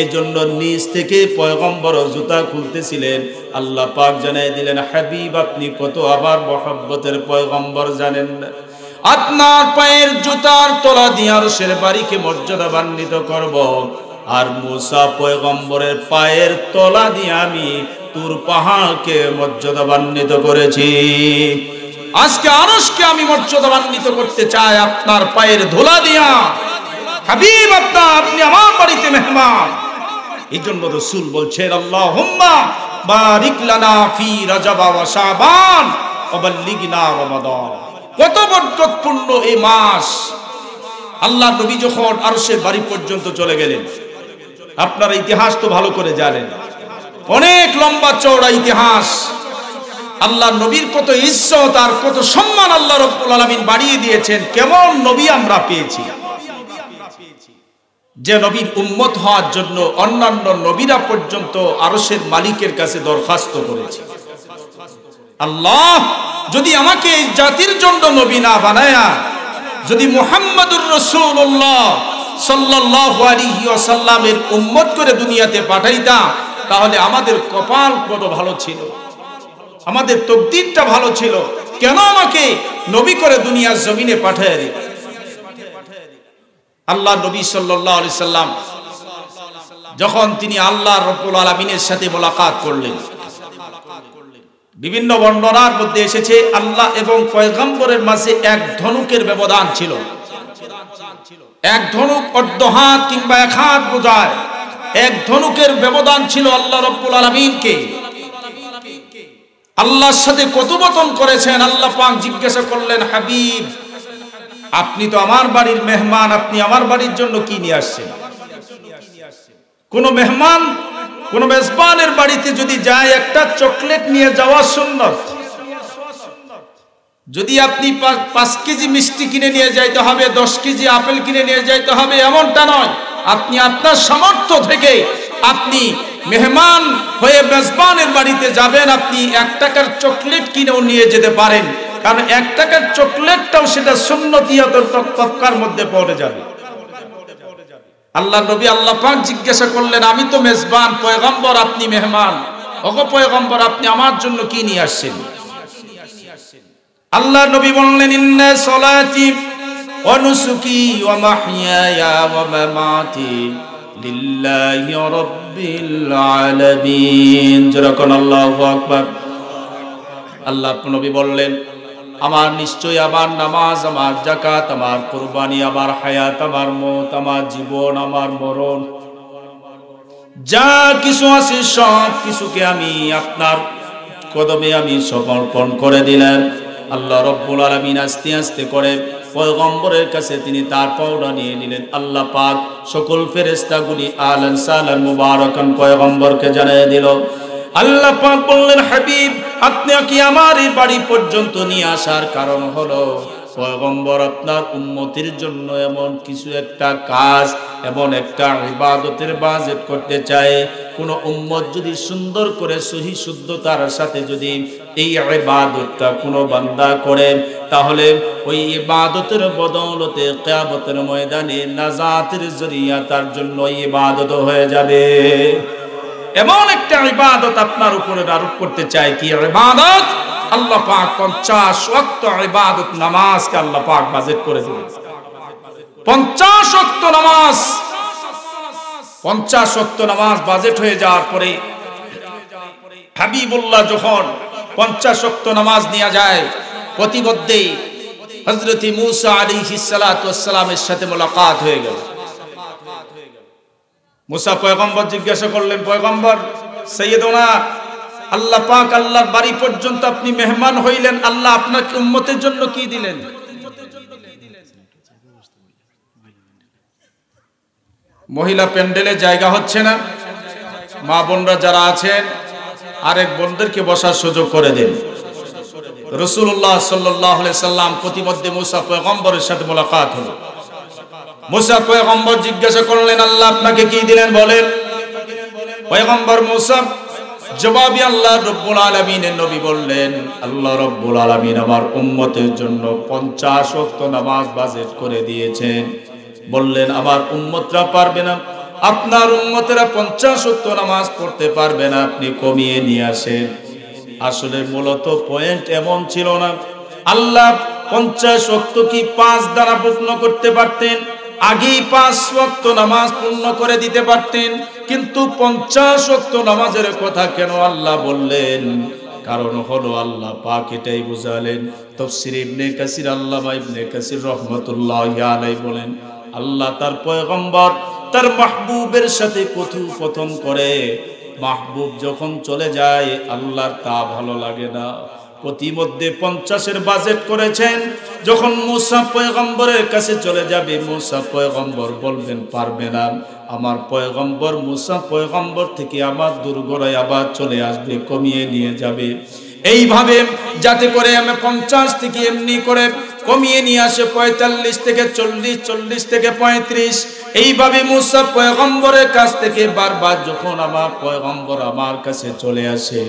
এই জন্য নিজ থেকে পয়গম্বর জুতা খুলতেছিলেন। আল্লাহ পাক জানাই দিলেন, হাবিব আপনি কত আবার মহব্বতের পয়গম্বর জানেন না, আপনার পায়ের জুতার তলা দিয়ে আরশের বাড়িকে মর্যাদাবান্বিত করব, আর মূসা পয়গম্বরের পায়ের তলা দিয়ে আমি তুর পাহাড়কে মর্যাদাবান্বিত করেছি। আজকে আরশকে আমি মর্যাদাবান্বিত করতে চাই আপনার পায়ের ধুলা দিয়া। হাবিব আপনি আমার বাড়িতে মেহমান। এই জন্য রাসূল বলছেন, আল্লাহুম্মা বারিক লানা ফি রজব ওয়া শাবান ওয়া বাল্লিগনা রমাদান। কত বরকতপূর্ণ এই মাস। আল্লাহ নবী যখন আরশের বাড়ি পর্যন্ত চলে গেলেন, আপনারা ইতিহাস তো ভালো করে জানেন, অনেক লম্বা চওড়া ইতিহাস। আল্লাহ নবীর কত ইজ্জত আর কত সম্মান আল্লাহ রাব্বুল আলামিন বাড়িয়ে দিয়েছেন। কেমন নবী আমরা পেয়েছি, যে নবীর উম্মত হওয়ার জন্য অন্যান্য নবীরা পর্যন্ত আরশের মালিকের কাছে দরখাস্ত করেছে, আল্লাহ যদি আমাকে এই জাতির জন্য নবী না বানায়া যদি মুহাম্মাদুর রাসূলুল্লাহ সাল্লাল্লাহু আলাইহি ওয়াসাল্লামের উম্মত করে দুনিয়াতে পাঠাইতা, তাহলে আমাদের কপাল কত ভালো ছিল, আমাদের তকদিরটা ভালো ছিল। কেন আমাকে নবী করে দুনিয়ার জমিনে পাঠিয়ে দিল? আল্লাহ নবী সাল্লাল্লাহু আলাইহি সাল্লাম যখন তিনি আল্লাহ রাব্বুল আলামিনের সাথে মোলাকাত করলেন, বিভিন্ন বর্ণনার মধ্যে এসেছে আল্লাহ এবং পয়গম্বরের মাঝে এক ধনুকের ব্যবধান ছিল। এক ধনুক অর্ধ হাত কিংবা এক হাত বোঝায়, এক ধনুকের ব্যবধান ছিল আল্লাহ রাব্বুল আলামিনকে। আল্লাহর সাথে কথোপকথন করেছেন। আল্লাহ পাক জিজ্ঞাসা করলেন, হাবিব আপনি তো আমার বাড়ির মেহমান, আপনি আমার বাড়ির জন্য কি নিয়ে আসছেন? কোন মেহমান কোন মেজবানের বাড়িতে যদি যায় একটা চকলেট নিয়ে যাওয়া সুন্নত। যদি আপনি 5 কেজি মিষ্টি কিনে নিয়ে যাইতে হবে, 10 কেজি আপেল কিনে নিয়ে যাইতে হবে এমনটা নয়। আপনি আপনার সামর্থ্য থেকে আপনি মেহমান হয়ে মেজবানের বাড়িতে যাবেন, আপনি 1 টাকার চকলেট কিনেও নিয়ে যেতে পারেন, কারণ 1 টাকার চকলেটটাও সেটা সুন্নতিয়াত তবকার মধ্যে পড়ে যাবে। আল্লাহ নবী আল্লাহ পাক জিজ্ঞাসা করলেন, আমি তো মেজবান, পয়গম্বর আপনি মেহমান, ওগো পয়গম্বর আপনি আমার জন্য কি নিয়ে আসছেন? আল্লাহ নবী বললেন, ইন্না সলাতি ওয়া নুসুকি ওয়া মাহইয়ায়া ওয়া মামাতি লিল্লাহি রাব্বিল আলামিন। যেরকম আল্লাহু আকবার। আল্লাহ নবী বললেন, আমার নিশ্চয় আমার নামাজ, আমার যাকাত, আমার কুরবানি, আমার হায়াত, আমার মওত, আমার জীবন, আমার মরণ, যা কিছু আছে সব কিছুকে আমি আপনার কদমে আমি সমর্পণ করে দিলাম। আল্লাহ রাব্বুল আলামিন আস্তে আস্তে করে পয়গম্বরের কাছে তিনি তার পাওনা নিয়ে নিলেন। আল্লাহ পাক সকল ফেরেশতাগুলি আহলান সাহলান মুবারাকান পয়গম্বরকে জানিয়ে দিল। আল্লাহ পাক বললেন, হাবিব আপনি কি আমার এই বাড়ি পর্যন্ত নিয়ে আসার কারণ হলো পয়গম্বর আপনার উম্মতের জন্য এমন কিছু একটা কাজ, এমন একটা ইবাদতের বাজেট করতে চায়। কোন উম্মত যদি সুন্দর করে সহি শুদ্ধতার সাথে যদি এই ইবাদতটা কোনো বান্দা করে, তাহলে ওই ইবাদতের বদৌলতে কিয়ামতের ময়দানে নাজাতের জরিয়া তার জন্য ইবাদত হয়ে যাবে। এমন একটা ইবাদত আপনার উপরে আরোপ করতে চাই। কি ইবাদত? আল্লাহ পাক 50 ওয়াক্ত ইবাদত নামাজকে আল্লাহ পাক বাজেট করে দিলেন। 50 ওয়াক্ত নামাজ, 50 ওয়াক্ত নামাজ বাজেট হয়ে যাওয়ার পরে হাবিবুল্লাহ যখন 50 ওয়াক্ত নামাজ নিয়ে যায়, প্রতিমধ্যে হযরত মূসা আলাইহিস সালাতু ওয়াস সালামের সাথে মুলাকাত হয়ে গেল। মুসা পয়গম্বর জিজ্ঞাসা করলেন, পয়গম্বর সাইয়েদনা আল্লাহ পাক আল্লাহর বাড়ি পর্যন্ত আপনি মেহমান হইলেন, আল্লাহ আপনাকে উম্মতের জন্য কি দিলেন? মহিলা প্যান্ডেলে জায়গা হচ্ছে না, মা বোনরা যারা আছেন আরেক বোনদেরকে বসার সুযোগ করে দেন। রাসূলুল্লাহ সাল্লাল্লাহু আলাইহি সাল্লাম প্রতিমধ্যে মুসা পয়গম্বরের সাথে মুলাকাত হলো। মুসা পয়গম্বর জিজ্ঞাসা করলেন, আল্লাহ আপনাকে কি দিলেন বলেন? পয়গম্বর মুসা জবাবে আল্লাহ রাব্বুল আলামিনের নবী বললেন, আল্লাহ রাব্বুল আলামিন আমার উম্মতের জন্য 50 ওয়াক্ত নামাজ বাজেট করে দিয়েছেন। বললেন, আমার উম্মতরা পারবে না, আপনার উম্মতেরা 50 ওয়াক্ত নামাজ পড়তে পারবে না, আপনি কমিয়ে নিয়ে আসেন। আসলে মূলত পয়েন্ট এমন ছিল না। আল্লাহ 50 ওয়াক্ত কি 5 দ্বারা পূর্ণ করতে পারতেন, আগেই 5 ওয়াক্ত নামাজ পূর্ণ করে দিতে পারতেন, কিন্তু 50 ওয়াক্ত নামাজের কথা কেন আল্লাহ বললেন? কারণ হলো আল্লাহ পাক এটাই বুঝালেন। তাফসীর ইবনে কাসির আল্লামা ইবনে কাসির রাহমাতুল্লাহি আলাইহি বলেন, আল্লাহ তার পয়গম্বর তার মাহবুবের সাথে কথোপকথন করে, মাহবুব যখন চলে যায় আল্লাহর তা ভালো লাগে না। প্রতিমধ্যে 50-এর বাজেট করেছেন। যখন মূসা পয়গম্বরের কাছে চলে যাবে, মূসা পয়গম্বর বলবেন পারবে না। আমার পয়গম্বর মূসা পয়গম্বর থেকে আমার দুর্গরায় আবার চলে আসবে, কমিয়ে নিয়ে যাবে। এইভাবে যাতে করে আমি 50 থেকে এমনি করে কমিয়ে নিয়ে আসে 45 থেকে 40, 40 থেকে 35। এইভাবে মূসা পয়গম্বরের কাছ থেকে বারবার যখন আমার পয়গম্বর আমার কাছে চলে আসে,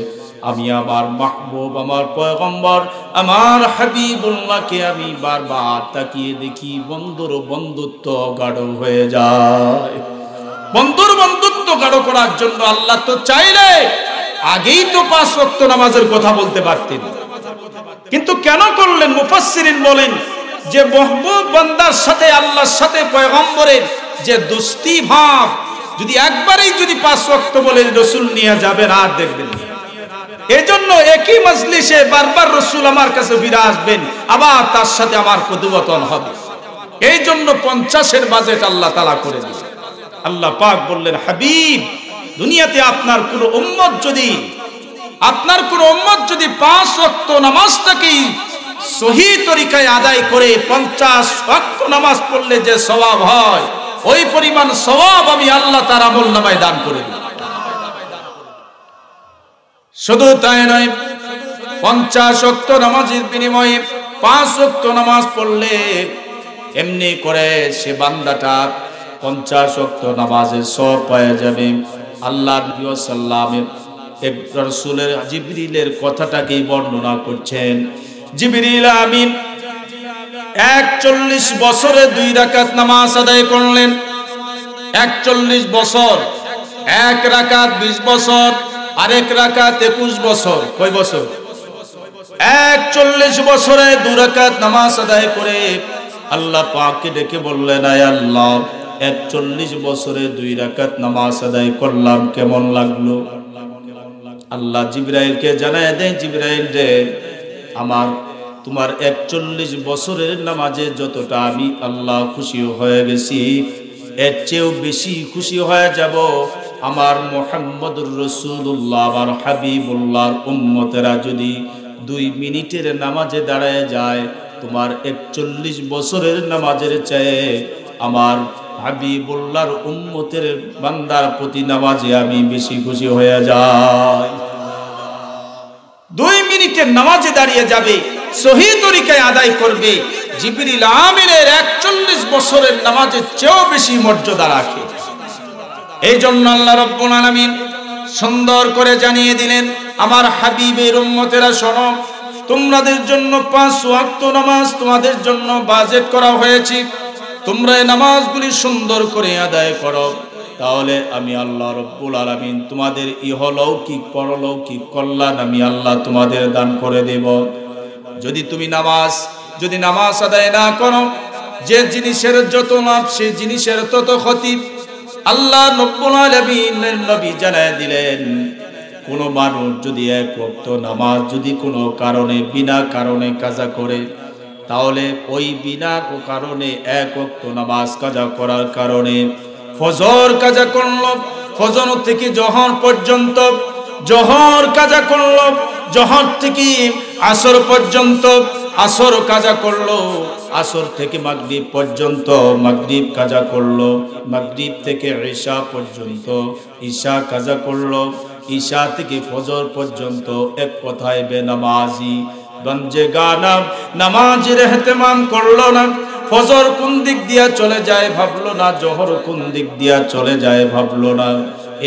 আমি আমার মাহবুব আমার পয়গম্বর আমার হাবিবুল্লাহকে আমি বারবার তাকিয়ে দেখি, বন্ধুর বন্ধুত্ব গাঢ় হয়ে যায়। বন্ধুর বন্ধুত্ব গাঢ় করার জন্য আল্লাহ তো চাইলে আগেই তো 5 ওয়াক্ত নামাজের কথা বলতে পারতেন, কিন্তু কেন করলেন? মুফাসসিরিন বলেন যে মাহবুব বান্দার সাথে আল্লাহর সাথে পয়গম্বরের যে দোস্তি ভাব, যদি একবারেই যদি 5 ওয়াক্ত বলে রাসূল নিয়ে যাবেন আর দেখবেন, এজন্য একই মজলিসে বারবার রাসূল আমার কাছে ফিরে আসবেন, আবার তার সাথে আমার কথোপকথন হবে। এই জন্য 50-এর বাজেট আল্লাহ তাআলা করে দিয়েছেন। আল্লাহ পাক বললেন, হাবিব, দুনিয়াতে আপনার কোন উম্মত যদি 5 ওয়াক্ত নামাজটাকে সহি তরিকায় আদায় করে 50 ওয়াক্ত নামাজ পড়লে যে সওয়াব হয়, ওই পরিমাণ সওয়াব আমি আল্লাহ তার আমলনামায় দান করে দিই। শুধু তাই নয়, 50 ওয়াক্ত নামাজের বিনিময়ে 5 ওয়াক্ত নামাজ পড়লে এমনি করে সে বান্দাটা 50 ওয়াক্ত নামাজের সওয়াব পেয়ে যাবে। আল্লাহ নবী সাল্লাল্লাহু রাসূলের জিবরিলের কথাটাকেই বর্ণনা করছেন। জিবরিল আমিন 41 বছরে 2 রাকাত নামাজ আদায় করলেন। 41 বছর, 1 রাকাত 20 বছর, আরেক রাকাত 21 বছর। কয় বছর? 41 বছরে 2 রাকাত নামাজ আদায় করে আল্লাহ পাককে ডেকে বললেন, আয় আল্লাহ, 41 বছরে 2 রাকাত নামাজ আদায় করলাম, কেমন লাগলো? আল্লাহ জিবরাইলকে জানায় দেন, জিবরাইল রে, তোমার 41 বছরের নামাজে যতটা আমি আল্লাহ খুশি হয়ে গেছি, এর চেয়েও বেশি খুশি হয়ে যাব আমার মুহাম্মদুর রাসূলুল্লাহ, আমার হাবিবুল্লাহর উম্মতেরা যদি 2 মিনিটের নামাজে দাঁড়ায় যায়, তোমার 41 বছরের নামাজের চেয়ে আমার হাবিবুল্লাহর উম্মতের বান্দার প্রতি নামাজে আমি বেশি খুশি হয়ে যাই। 2 মিনিটের নামাজে দাঁড়িয়ে যাবে, সহি তরিকায় আদায় করবে, জিবরিল আমিনের 41 বছরের নামাজের চেয়েও বেশি মর্যাদা রাখে। এই জন্য আল্লাহ রাব্বুল আলামিন সুন্দর করে জানিয়ে দিলেন, আমার হাবিবের উম্মতেরা শোনো, তোমাদের জন্য 5 ওয়াক্ত নামাজ তোমাদের জন্য বাজেট করা হয়েছে। তোমরা এই নামাজগুলি সুন্দর করে আদায় করো, তাহলে আমি আল্লাহ রাব্বুল আলামিন তোমাদের ইহলৌকিক পরলৌকিক কল্যাণ আমি আল্লাহ তোমাদের দান করে দেব। যদি নামাজ আদায় না করো, যে জিনিসের যত লাভ সেই জিনিসের তত ক্ষতি। আল্লাহ রাব্বুল আলামিনের নবী জানায় দিলেন, কোন মানুষ যদি 1 ওয়াক্ত নামাজ যদি কোনো কারণে বিনা কারণে কাজা করে, তাহলে ওই বিনা কারণে 1 ওয়াক্ত নামাজ কাজা করার কারণে ফজর কাজা করলো, ফজর থেকে জোহর পর্যন্ত, জোহর কাজা করলো, জোহর থেকে আসর পর্যন্ত, আসর কাজা করলো, আসর থেকে মাগরিব পর্যন্ত, মাগরিব কাজা করলো, মাগরিব থেকে ঈশা পর্যন্ত, ঈশা কাজা করলো, ঈশা থেকে ফজর পর্যন্ত, এক কথায় বেনামাজি গঞ্জে গানা নামাজের ইহতিমাম করলো না। ফজর কোন দিক দিয়া চলে যায় ভাবলো না, জোহর কোন দিক দিয়া চলে যায় ভাবলো না।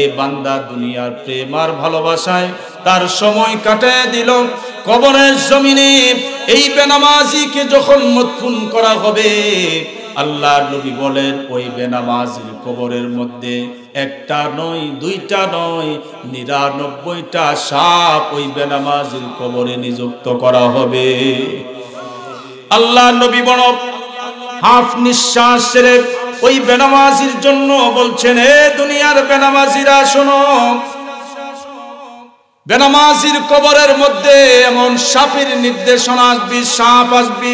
এই বান্দা দুনিয়ার প্রেম আর ভালোবাসায় তার সময় কাটায় দিল। কবরের জমিনে এই বেনামাজিকে যখন মদফুন করা হবে, আল্লাহ নবী বলেন, ওই বেনামাজির কবরের মধ্যে 1টা নয় 2টা নয় 99টা সাপ ওই বেনামাজির কবরে নিযুক্ত করা হবে। আল্লাহ নবী বড় হাফ নিঃশ্বাস ছেড়ে ওই বেনামাজির জন্য বলছেন, হে দুনিয়ার বেনামাজিরা শোনো, বেনামাজির কবরের মধ্যে এমন সাপের নির্দেশনা আসবে, সাপ আসবে,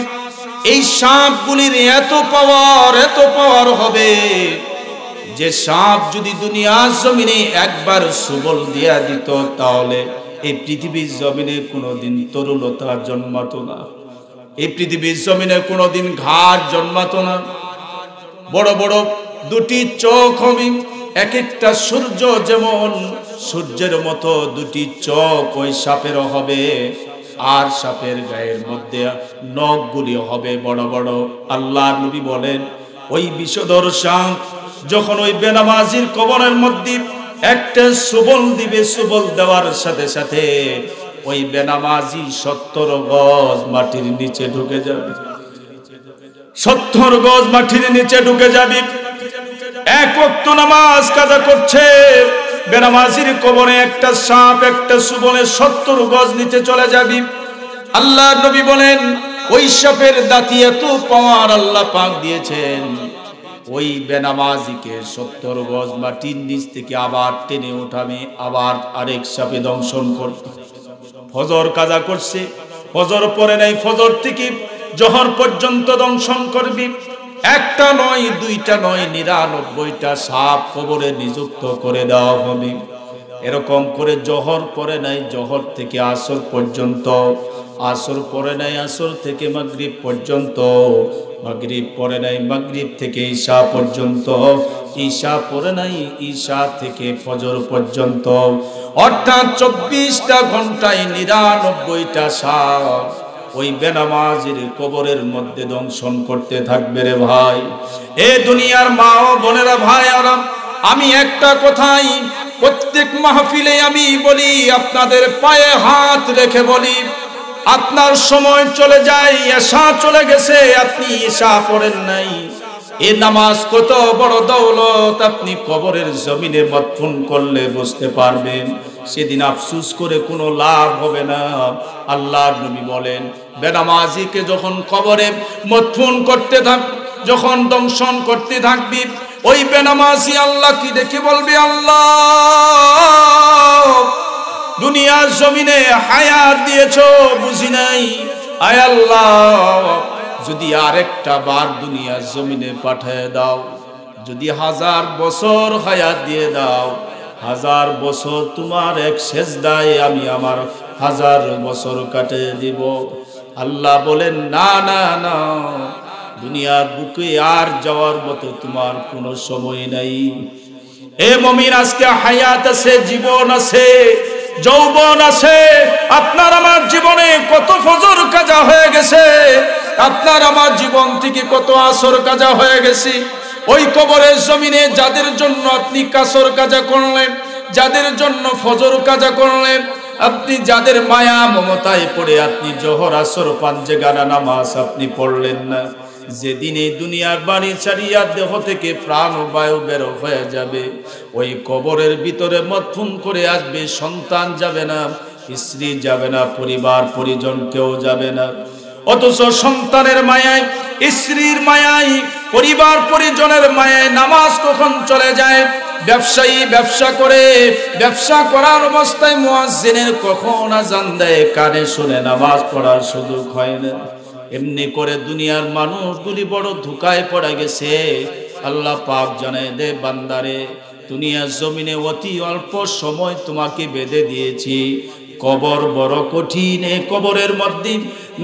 এই সাপগুলির এত পাওয়ার হবে যে সাপ যদি দুনিয়ার জমিনে একবার সুবল দিয়া দিত, তাহলে এই পৃথিবীর জমিনে কোনোদিন তরুলতা জন্মাতো না, এই পৃথিবীর জমিনে কোনোদিন ঘাট জন্মাতো না। বড় বড় 2টি চোখ হবে, এক একটা সূর্য যেমন সূর্যের মতো 2টি চোখ ওই সাপেরও হবে, আর সাপের গায়ের মধ্যে নখগুলি হবে বড় বড়। আল্লাহ নবী বলেন, ওই বিষধর সাপ যখন ওই বেনামাজির কবরের মধ্যে একটা সুবল দিবে, সুবল দেওয়ার সাথে সাথে ওই বেনামাজি 70 গজ মাটির নিচে ঢুকে যাবে, 70 গজ মাটির নিচে ঢুকে যাবে। 1 ওয়াক্ত নামাজ কাজা করছে, বেনামাজির কবরে একটা সাপ একটা সুবলে 70 গজ নিচে চলে যাবে। আল্লাহ নবী বলেন, ওই সাপের দাঁতি এত পাওয়ার আল্লাহ পাক দিয়েছেন, ওই বেনামাজিকে 70 গজ মাটির নিচ থেকে আবার টেনে উঠাবে, আবার আরেক সাপে দংশন করবে। ফজর কাজা করছে, ফজর পরে নাই, ফজর থেকে জোহর পর্যন্ত দংশন করবি। একটা নয়, দুইটা নয়, 99টা সাপ কবরে নিযুক্ত করে দেওয়া হবে। এরকম করে জোহর পরে নাই, জোহর থেকে আসর পর্যন্ত, আসর পরে নাই, আসর থেকে মাগরিব পর্যন্ত, মাগরিব পরে নাই, মাগরিব থেকে ঈশা পর্যন্ত, ঈশা পরে নাই, ঈশা থেকে ফজর পর্যন্ত, অর্থাৎ 24টা ঘন্টায় 99টা সাপ ওই বেনামাজির কবরের মধ্যে দংশন করতে থাকবে রে ভাই। এ দুনিয়ার মা ও বোনেরা, ভাই আরাম, আমি একটা কথাই প্রত্যেক মাহফিলে আমি বলি, আপনাদের পায়ে হাত রেখে বলি, আপনার সময় চলে যায়, ঈশা চলে গেছে, আপনি ঈশা পড়েন নাই, এ নামাজ কত বড় দৌলত, আপনি কবরের জমিনে মদফুন করলে বুঝতে পারবেন। সেদিন আফসোস করে কোনো লাভ হবে না। আল্লাহর নবী বলেন, বেনামাজিকে যখন কবরে মদফুন করতে থাক, যখন দংশন করতে থাকবি, ওই বেনামাজি আল্লাহ কি দেখে বলবে, আল্লাহ দুনিয়ার জমিনে হায়াত দিয়েছো, বুঝি নাই, আয় আল্লাহ যদি আরেকটা বার দুনিয়ার জমিনে পাঠিয়ে দাও, যদি 1000 বছর হায়াত দিয়ে দাও, 1000 বছর তোমার এক সেজদায় আমি আমার 1000 বছর কাটিয়ে দিব। আল্লাহ বলেন, না না না, দুনিয়ার বুকে আর যাওয়ার মতো তোমার কোনো সময় নাই। এ মুমিন, আজকে হায়াত আছে, জীবন আছে, যৌবন আছে। আপনার আমার জীবনে কত ফজর কাজা হয়ে গেছে, আপনার আমার জীবন থেকে কত আসর কাজা হয়ে গেছে। ওই কবরের জমিনে যাদের জন্য আপনি কাসর কাজা করলেন, যাদের জন্য ফজর কাজা করলেন, আপনি যাদের মায়া মমতায় পড়ে আপনি জোহর আসর পাঞ্জেগানা নামাজ আপনি পড়লেন না, যেদিন এই দুনিয়ার বাড়ি ছাড়িয়া দেহ থেকে প্রাণ ও বায়ু বের হয়ে যাবে, ওই কবরের ভিতরে মদফুন করে আসবে, সন্তান যাবে না, স্ত্রী যাবে না, পরিবার পরিজন কেউ যাবে না। অথচ সন্তানের মায়ায়, স্ত্রীর মায়ায়, পরিবার পরিজনের মায়ায় নামাজ কখন চলে যায়। ব্যবসায়ী ব্যবসা করে, ব্যবসা করার অবস্থায় মুয়াজ্জিনের কখন আযান দেয়, কানে শুনে নামাজ পড়ার সুযোগ হয় না। এমনি করে দুনিয়ার মানুষগুলি বড় ধোঁকায় পড়ে গেছে। আল্লাহ পাক জানায় দে, বান্দারে, দুনিয়ার জমিনে অতি অল্প সময় তোমাকে বেঁধে দিয়েছি, কবর বড় কঠিন। এই কবরের মধ্যে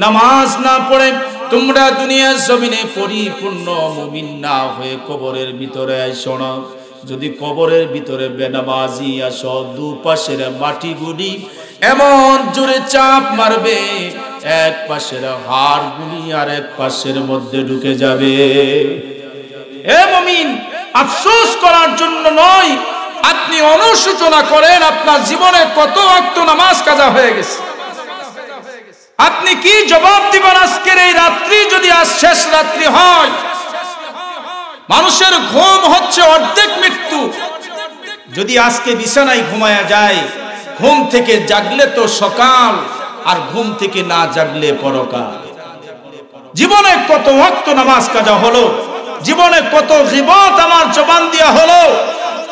নামাজ না পড়ে তোমরা দুনিয়ার জমিনে পরিপূর্ণ মুমিন না হয়ে কবরের ভিতরে আইসো না। যদি কবরের ভিতরে বেনামাজি আসো, দুপাশের মাটিগুলি এমন জোরে চাপ মারবে, এক পাশের হাড়গুলি আর এক পাশের মধ্যে ঢুকে যাবে। হে মুমিন, আফসোস করার জন্য নয়, আপনি অনুশোচনা করেন আপনার জীবনে কত ওয়াক্ত নামাজ কাজা হয়ে গেছে। আপনি কি জবাব দিবেন আজকের এই রাত্রি যদি আজ শেষ রাত্রি হয়? মানুষের ঘুম হচ্ছে অর্ধেক মৃত্যু। যদি আজকে বিছানায় ঘুমায়া যায়, ঘুম থেকে জাগলে তো সকাল, আর ঘুম থেকে না জাগলে পরকাল। জীবনে কত ওয়াক্ত নামাজ কাজা হলো, জীবনে কত গীবত আমার জবান দিয়া হলো,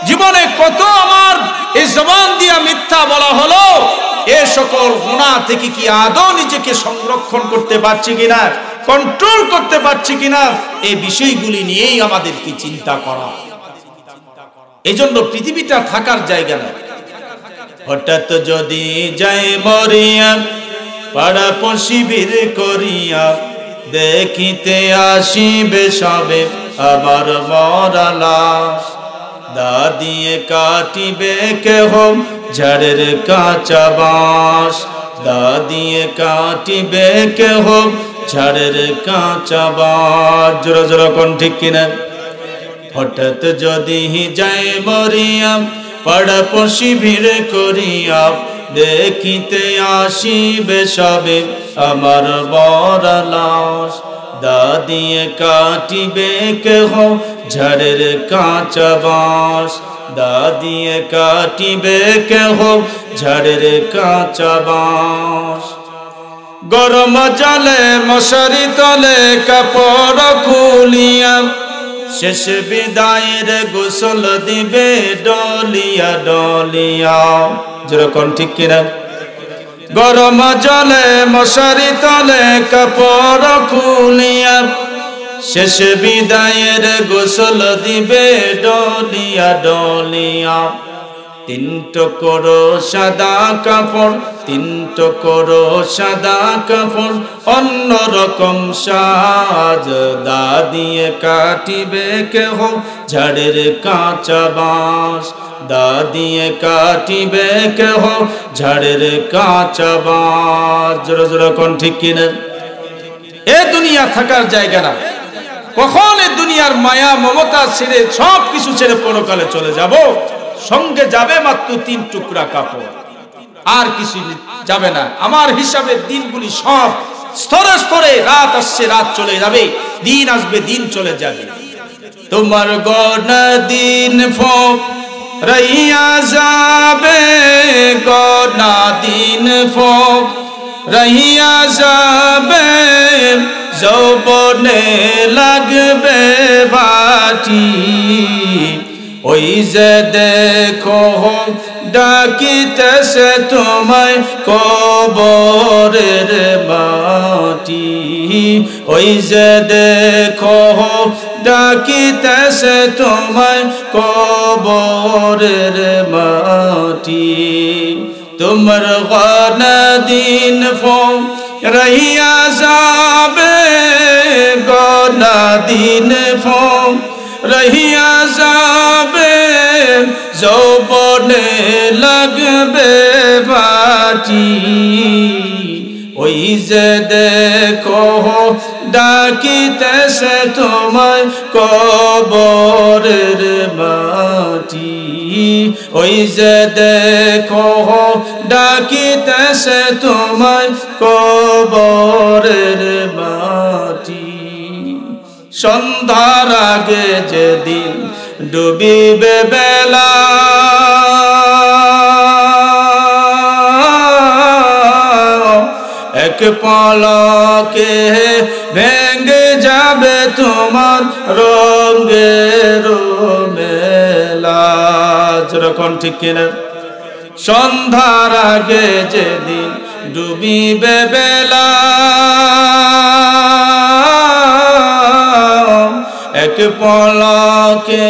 জীবনে কত আমার এই জবান দিয়া মিথ্যা বলা হলো। এ সকল গুনাহ থেকে কি আদৌ নিজেকে সংরক্ষণ করতে পারছি কিনা, কন্ট্রোল করতে পারছি কিনা, এই বিষয়গুলি নিয়েই আমাদেরকে চিন্তা করা। এই জন্য পৃথিবীটা থাকার জায়গা না। হঠাৎ যদি যাই মরিয়া, পাড়া পশিবির করিয়া, দেখিতে আসিবে সবে আবার মরা লাশ। দা দিয়ে কাটিবে কেহ ঝাড়ের কাঁচা বাঁশ, দা দিয়ে কাটিবে কেহ ঝাড়ের কাঁচা বাঁশ। জোরা জোরা কোন ঠিক কিনা? হঠাৎ যদি যাই মরিয়া, পাড়া পশি ভিড় করিয়া, দেখিতে আসিবে সবে আমার মরা লাশ। দা দিয়ে কাটিবে কেহ ঝাড়ের কাঁচা বাঁশ, দা দিয়ে কাটিবে কেহ ঝাড়ের কাঁচা বাঁশ। গরম জলে মশারি তলে কাপড় খুলিয়া, শেষ বিদায়ের গোসল দিবে ডলিয়া ডলিয়া। যেরকম ঠিক কিনা? গরম জলে মশারি তলে কাপড় খুলিয়া শেষ বিদায়ের গোসল দিবে ডলিয়া ডলিয়া। তিন টুকরো সাদা কাপড়, তিন টুকরো সাদা কাপড়, অন্যরকম সাজ দা দিয়ে কাটিবে কেহ ঝাড়ের কাঁচা বাঁশ। দা দিয়ে কাটিবে কেহ ঝাড়ের কাঁচা বাঁশ। জোরে জোরে কোন ঠিক কিনা? এ দুনিয়া থাকার জায়গা না। কখন এ দুনিয়ার মায়া মমতা ছেড়ে সব কিছু ছেড়ে পরকালে চলে যাব। সঙ্গে যাবে মাত্র 3 টুকরা কাপড়, আর কিছু যাবে না। আমার হিসাবে দিনগুলি সব স্তরে স্তরে, রাত আসছে রাত চলে যাবে, দিন আসবে দিন চলে যাবে। তোমার গণা দিন ফোক রহিয়া যাবে, গণা দিন ফোক রহিয়া যাবে, যৌবনে লাগবে বাটি। ওই যে দেখো ডাকিতেছে তোমায় কবরের মাটি। ওই যে দেখো ডাকিতেছে তোমায় কবরের মাটি। তোমার গনা দিন ফোন রহিয়া যাবে, গনা দিন ফোন রহিয়া যাবে, যৌবনে লাগবে বাটি। ওই যে দেখো ডাকিতেছে তোমায় কবরের মাটি। ওই যে দেখো ডাকিতেছে তোমায় কবরের মাটি। সন্ধ্যার আগে যেদিন ডুবিবে বেলা, এক পলকে ভেঙে যাবে তোমার রঙের মেলা। যেরকম ঠিক কিনা? সন্ধ্যার আগে যেদিন ডুবিবে বেলা, এক পলকে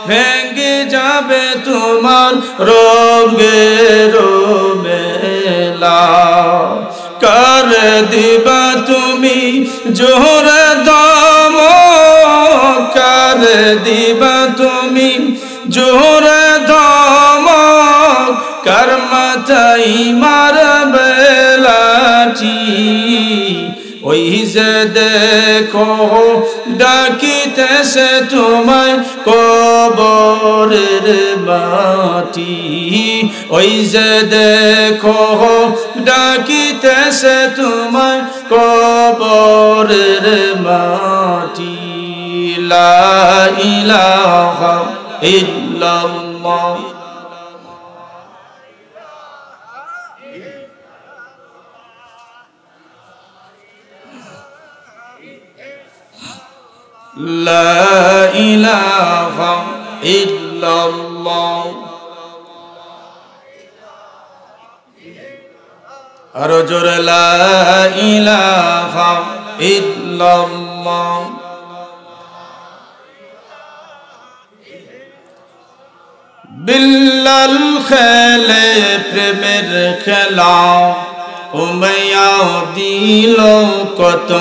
ভেঙে যাবে তোমার রঙের মেলা। কার দিবা তুমি জোহরে দম, কার দিবা তুমি জোহরে দম, কার মাথায় মারবে লাঠি। ওই যে দেখো ডাকিতেছে তোমায় কবরের মাটি। ওই যে দেখো ডাকিতেছে তোমায় কবরের মাটি। লা ইলাহা ইল্লাল্লাহ। লা ইলাহা ইল্লাল্লাহ। আরো জোরে লা ইলাহা ইল্লাল্লাহ। বিল্লাল খেলে প্রেমের খেলা, উমাইয়া দিল কত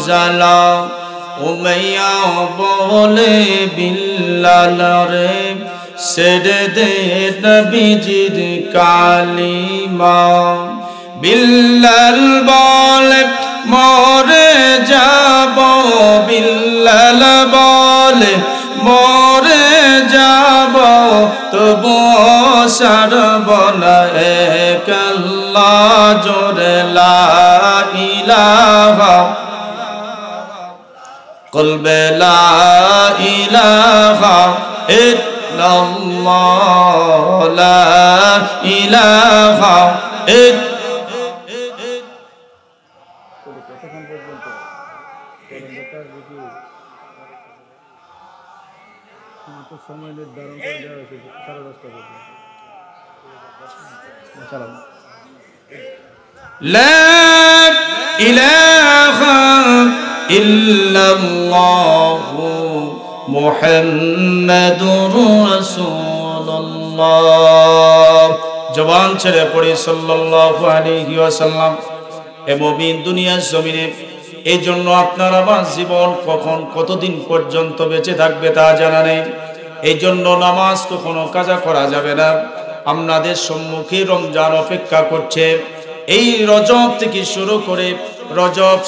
জ্বালা। উমাইয়া বলে বিল্লাল রে ছেড়ে দে নবীজির কালিমা। বিল্লাল বলে মরে যাব, বিল্লাল বলে মরে যাব, তবু ছাড়ব না এক আল্লাহ জোরে লা ইলাহা। কলবে লা ইলাহা ইল্লাল্লাহ, লা ইলাহা সময় নির্ধারণ করে দেওয়া হয়েছে 10:30 পর্যন্ত। চালাও। লা ইলাহা ইল্লাল্লাহু মুহাম্মাদুর রাসূলুল্লাহ। জবান ছেড়ে পড়ি সাল্লাল্লাহু আলাইহি ওয়াসাল্লাম। এ মুমিন দুনিয়ার জমিনে এই জন্য আপনার আমার জীবন কখন কতদিন পর্যন্ত বেঁচে থাকবে তা জানা নেই। এই জন্য নামাজ কখনো কাজা করা যাবে না। আপনাদের সম্মুখে রমজান অপেক্ষা করছে। এই রজব থেকে শুরু করে রজব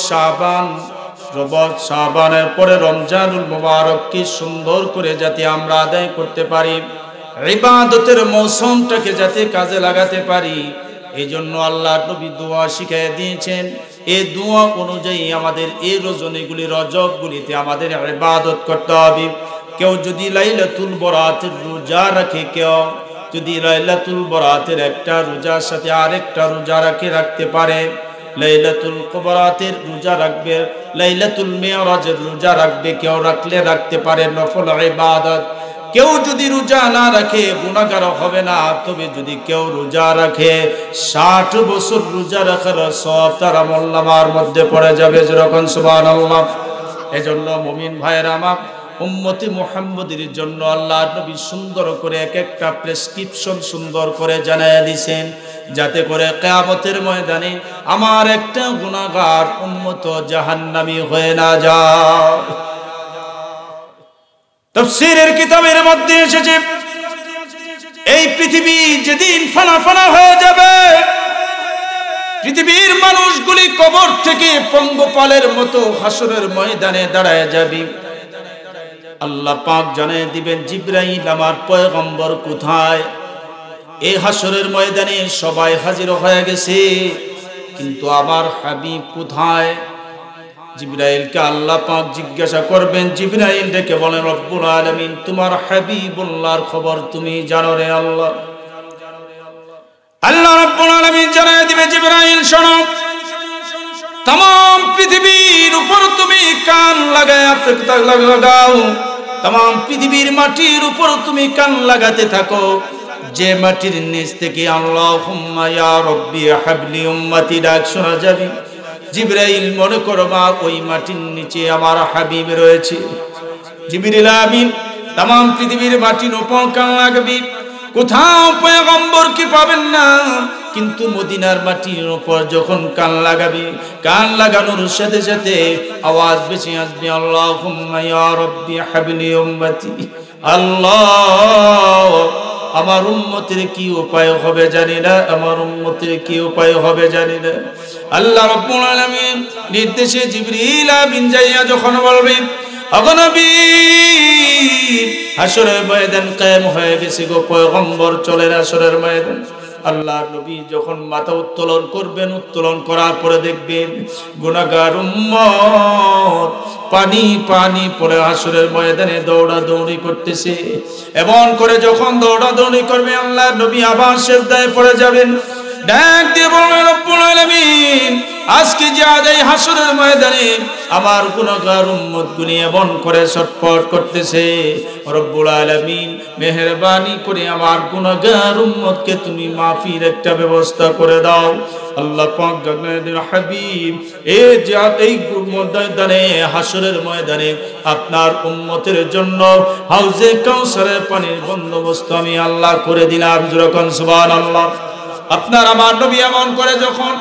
শাবানের পরে রমজানুল মুবারককে সুন্দর করে যাতে আমরা আদায় করতে পারি, ইবাদতের মৌসুমটাকে যাতে কাজে লাগাতে পারি, এই জন্য আল্লাহ নবী দোয়া শিখিয়ে দিয়েছেন। এই দোয়া অনুযায়ী আমাদের এই রজনীগুলি রজবগুলিতে আমাদের ইবাদত করতে হবে। কেউ যদি লাইলাতুল বরাতের রোজা রাখে, কেউ যদি লাইলাতুল বরাতের একটা রোজার সাথে আরেকটা রোজা রাখতে পারে, লাইলাতুল বরাতের রোজা রাখবে, লাইলাতুল মিরাজের রোজা রাখবে, কেউ রাখতে পারে নফল ইবাদত। কেউ যদি রোজা না রাখে গুনাহগার হবে না, তবে যদি কেউ রোজা রাখে 60 বছর রোজা রাখার সওয়াব তার আমলনামার মধ্যে পড়ে যাবে। যেরকম সুবহানাল্লাহ। এজন্য মুমিন ভাইয়েরা আমার, উম্মতি মুহাম্মদের জন্য আল্লাহ নবী সুন্দর করে এক একটা প্রেসক্রিপশন সুন্দর করে জানায়া দিয়েছেন, যাতে করে কিয়ামতের ময়দানে আমার একটা গুনাহগার উম্মত জাহান্নামী হয়ে না যায়। তাফসীরের কিতাবের মধ্যে এসেছে, এই পৃথিবী যেদিন ফানা ফানা হয়ে যাবে, পৃথিবীর মানুষগুলি কবর থেকে পঙ্গপালের মতো হাসরের ময়দানে দাঁড়ায় যাবে। আল্লাহ পাক জানিয়ে দিবেন, জিবরাইল আমার পয়গম্বর কোথায়? এই হাসরের ময়দানে সবাই হাজির হয়ে গেছে, কিন্তু আমার হাবিব কোথায়? জিবরাইলকে আল্লাহ পাক জিজ্ঞাসা করবেন। জিবরাইল ডেকে বলেন, রব্বুল আলামিন তোমার হাবিবুল্লাহর খবর তুমি জানো রে আল্লাহ। আল্লাহ রব্বুল আলামিন জানিয়ে দিবে, জিবরাইল শোনো, तमाम পৃথিবীর উপর তুমি কান লাগাও, तमाम পৃথিবীর মাটির উপর তুমি কান লাগাতে থাকো, যে মাটির নিচ থেকে আল্লাহুম্মা ইয়া রাব্বি হাবলি উম্মতি ডাক শোনা যাবে। জিবরাইল মনে করো মা, ওই মাটির নিচে আমার হাবিব রয়েছে। জিবরিল আমিন तमाम পৃথিবীর মাটির উপর কান লাগাবি, কোথাও পয়গম্বরকে পাবেন না, কিন্তু মদিনার মাটির উপর যখন কান লাগাবি, কান লাগানোর সাথে সাথে আওয়াজ বেশি আসবে, আল্লাহুম্মা ইয়া রাব্বি হাবলি উম্মতি। আল্লাহ, আমার উম্মতের কি উপায় হবে জানি না, আমার উম্মতের কি উপায় হবে জানি না। আল্লাহ রাব্বুল আলামিন নির্দেশে জিবরিল আমিন যাইয়া যখন বলবেন, ওগো নবী, হাসরের ময়দান কায়েম হয়ে গেছে গো, পয়গম্বর চলেন হাসরের ময়দান। আল্লাহ নবী যখন মাথা উত্তোলন করবেন, উত্তোলন করার পরে দেখবেন গুনাহগার উম্মত পানি পানি পড়ে হাসরের ময়দানে দৌড়াদৌড়ি করতেছে। এমন করে যখন দৌড়াদৌড়ি করবে, আল্লাহ নবী আবার সিজদায় পড়ে যাবেন, ডাক দিয়ে বলবেন, রব্বুল আলামিন আজকে যে আজ এই হাসরের ময়দানে আমার গুনাহগার উম্মতগুলি এমন করে ছটফট করতেছে, রব্বুল আলামিন মেহেরবানি করে আমার গুনাহগার উম্মতকে তুমি মাফির একটা ব্যবস্থা করে দাও। আল্লাহ পাক জানেন হাবিব, এই যে এই ময়দানে হাসরের ময়দানে আপনার উম্মতের জন্য হাউজে কাউসারের পানির বন্দোবস্ত আমি আল্লাহ করে দিলাম। যখন সুবহানাল্লাহ। আপনার আমার নবী এমন করে যখন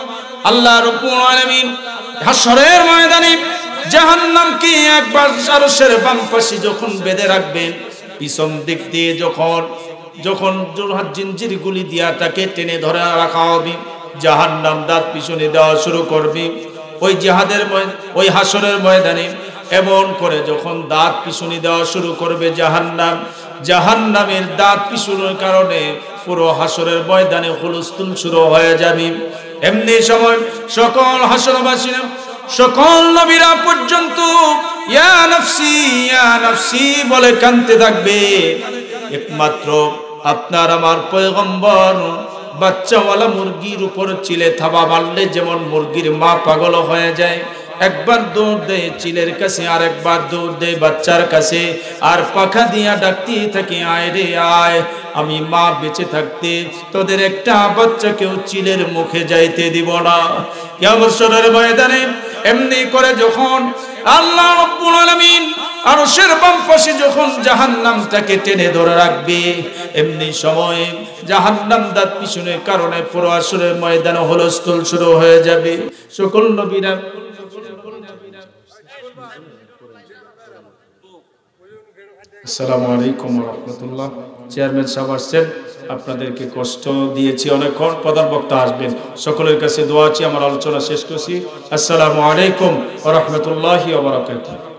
আল্লাহ রাব্বুল আলামিন হাসরের ময়দানে জাহান্নামকে একবার আরশের বাম পাশে যখন বেঁধে রাখবেন, পিছন দিক দিয়ে যখন জিনজিরগুলি দিয়া তাকে টেনে ধরে রাখা হবে, জাহান্নাম দাঁত পিছনে দেওয়া শুরু করবে। ওই হাসরের ময়দানে এমন করে যখন দাঁত পিছনে দেওয়া শুরু করবে জাহান্নামের দাঁত পিছনের কারণে পুরো হাসরের ময়দানে হুলস্থুল শুরু হয়ে যাবে। এমনি সময় সকল হাসরবাসীরা, সকল নবীরা পর্যন্ত ইয়া নাফসি ইয়া নাফসি বলে কাঁদতে থাকবে। একমাত্র আপনার আমার পয়গম্বর বাচ্চাওয়ালা মুরগির উপর চিলে থাবা মারলে যেমন মুরগির মা পাগল হয়ে যায়, একবার দৌড় দেয় চিলের কাছে, আর একবার দৌড় দেয় বাচ্চার কাছে, আর পাখা দিয়া ডাকতে থাকে আয় রে আয়, আমি মা বেঁচে থাকতে তোদের একটা বাচ্চাকেও চিলের মুখে যাইতে দিব না। কিয়ামত শুরের ময়দানে এমনি করে যখন আল্লাহ রাব্বুল আলামিন আরশের বাম পাশে যখন জাহান্নামটাকে টেনে ধরে রাখবে, এমনি সময়ে জাহান্নাম দাঁত পিছনের কারণে পুরো আসরের ময়দানে হুলস্থুল শুরু হয়ে যাবে। সকল নবীরা আসসালামু আলাইকুম ওয়া রাহমাতুল্লাহ। চেয়ারম্যান সাহেব আসছেন, আপনাদেরকে কষ্ট দিয়েছি অনেকক্ষণ, প্রধান বক্তা আসবেন, সকলের কাছে দোয়া আছে। আমার আলোচনা শেষ করছি। আসসালামু আলাইকুম ওয়া রাহমাতুল্লাহি ওয়া বারাকাতুহু।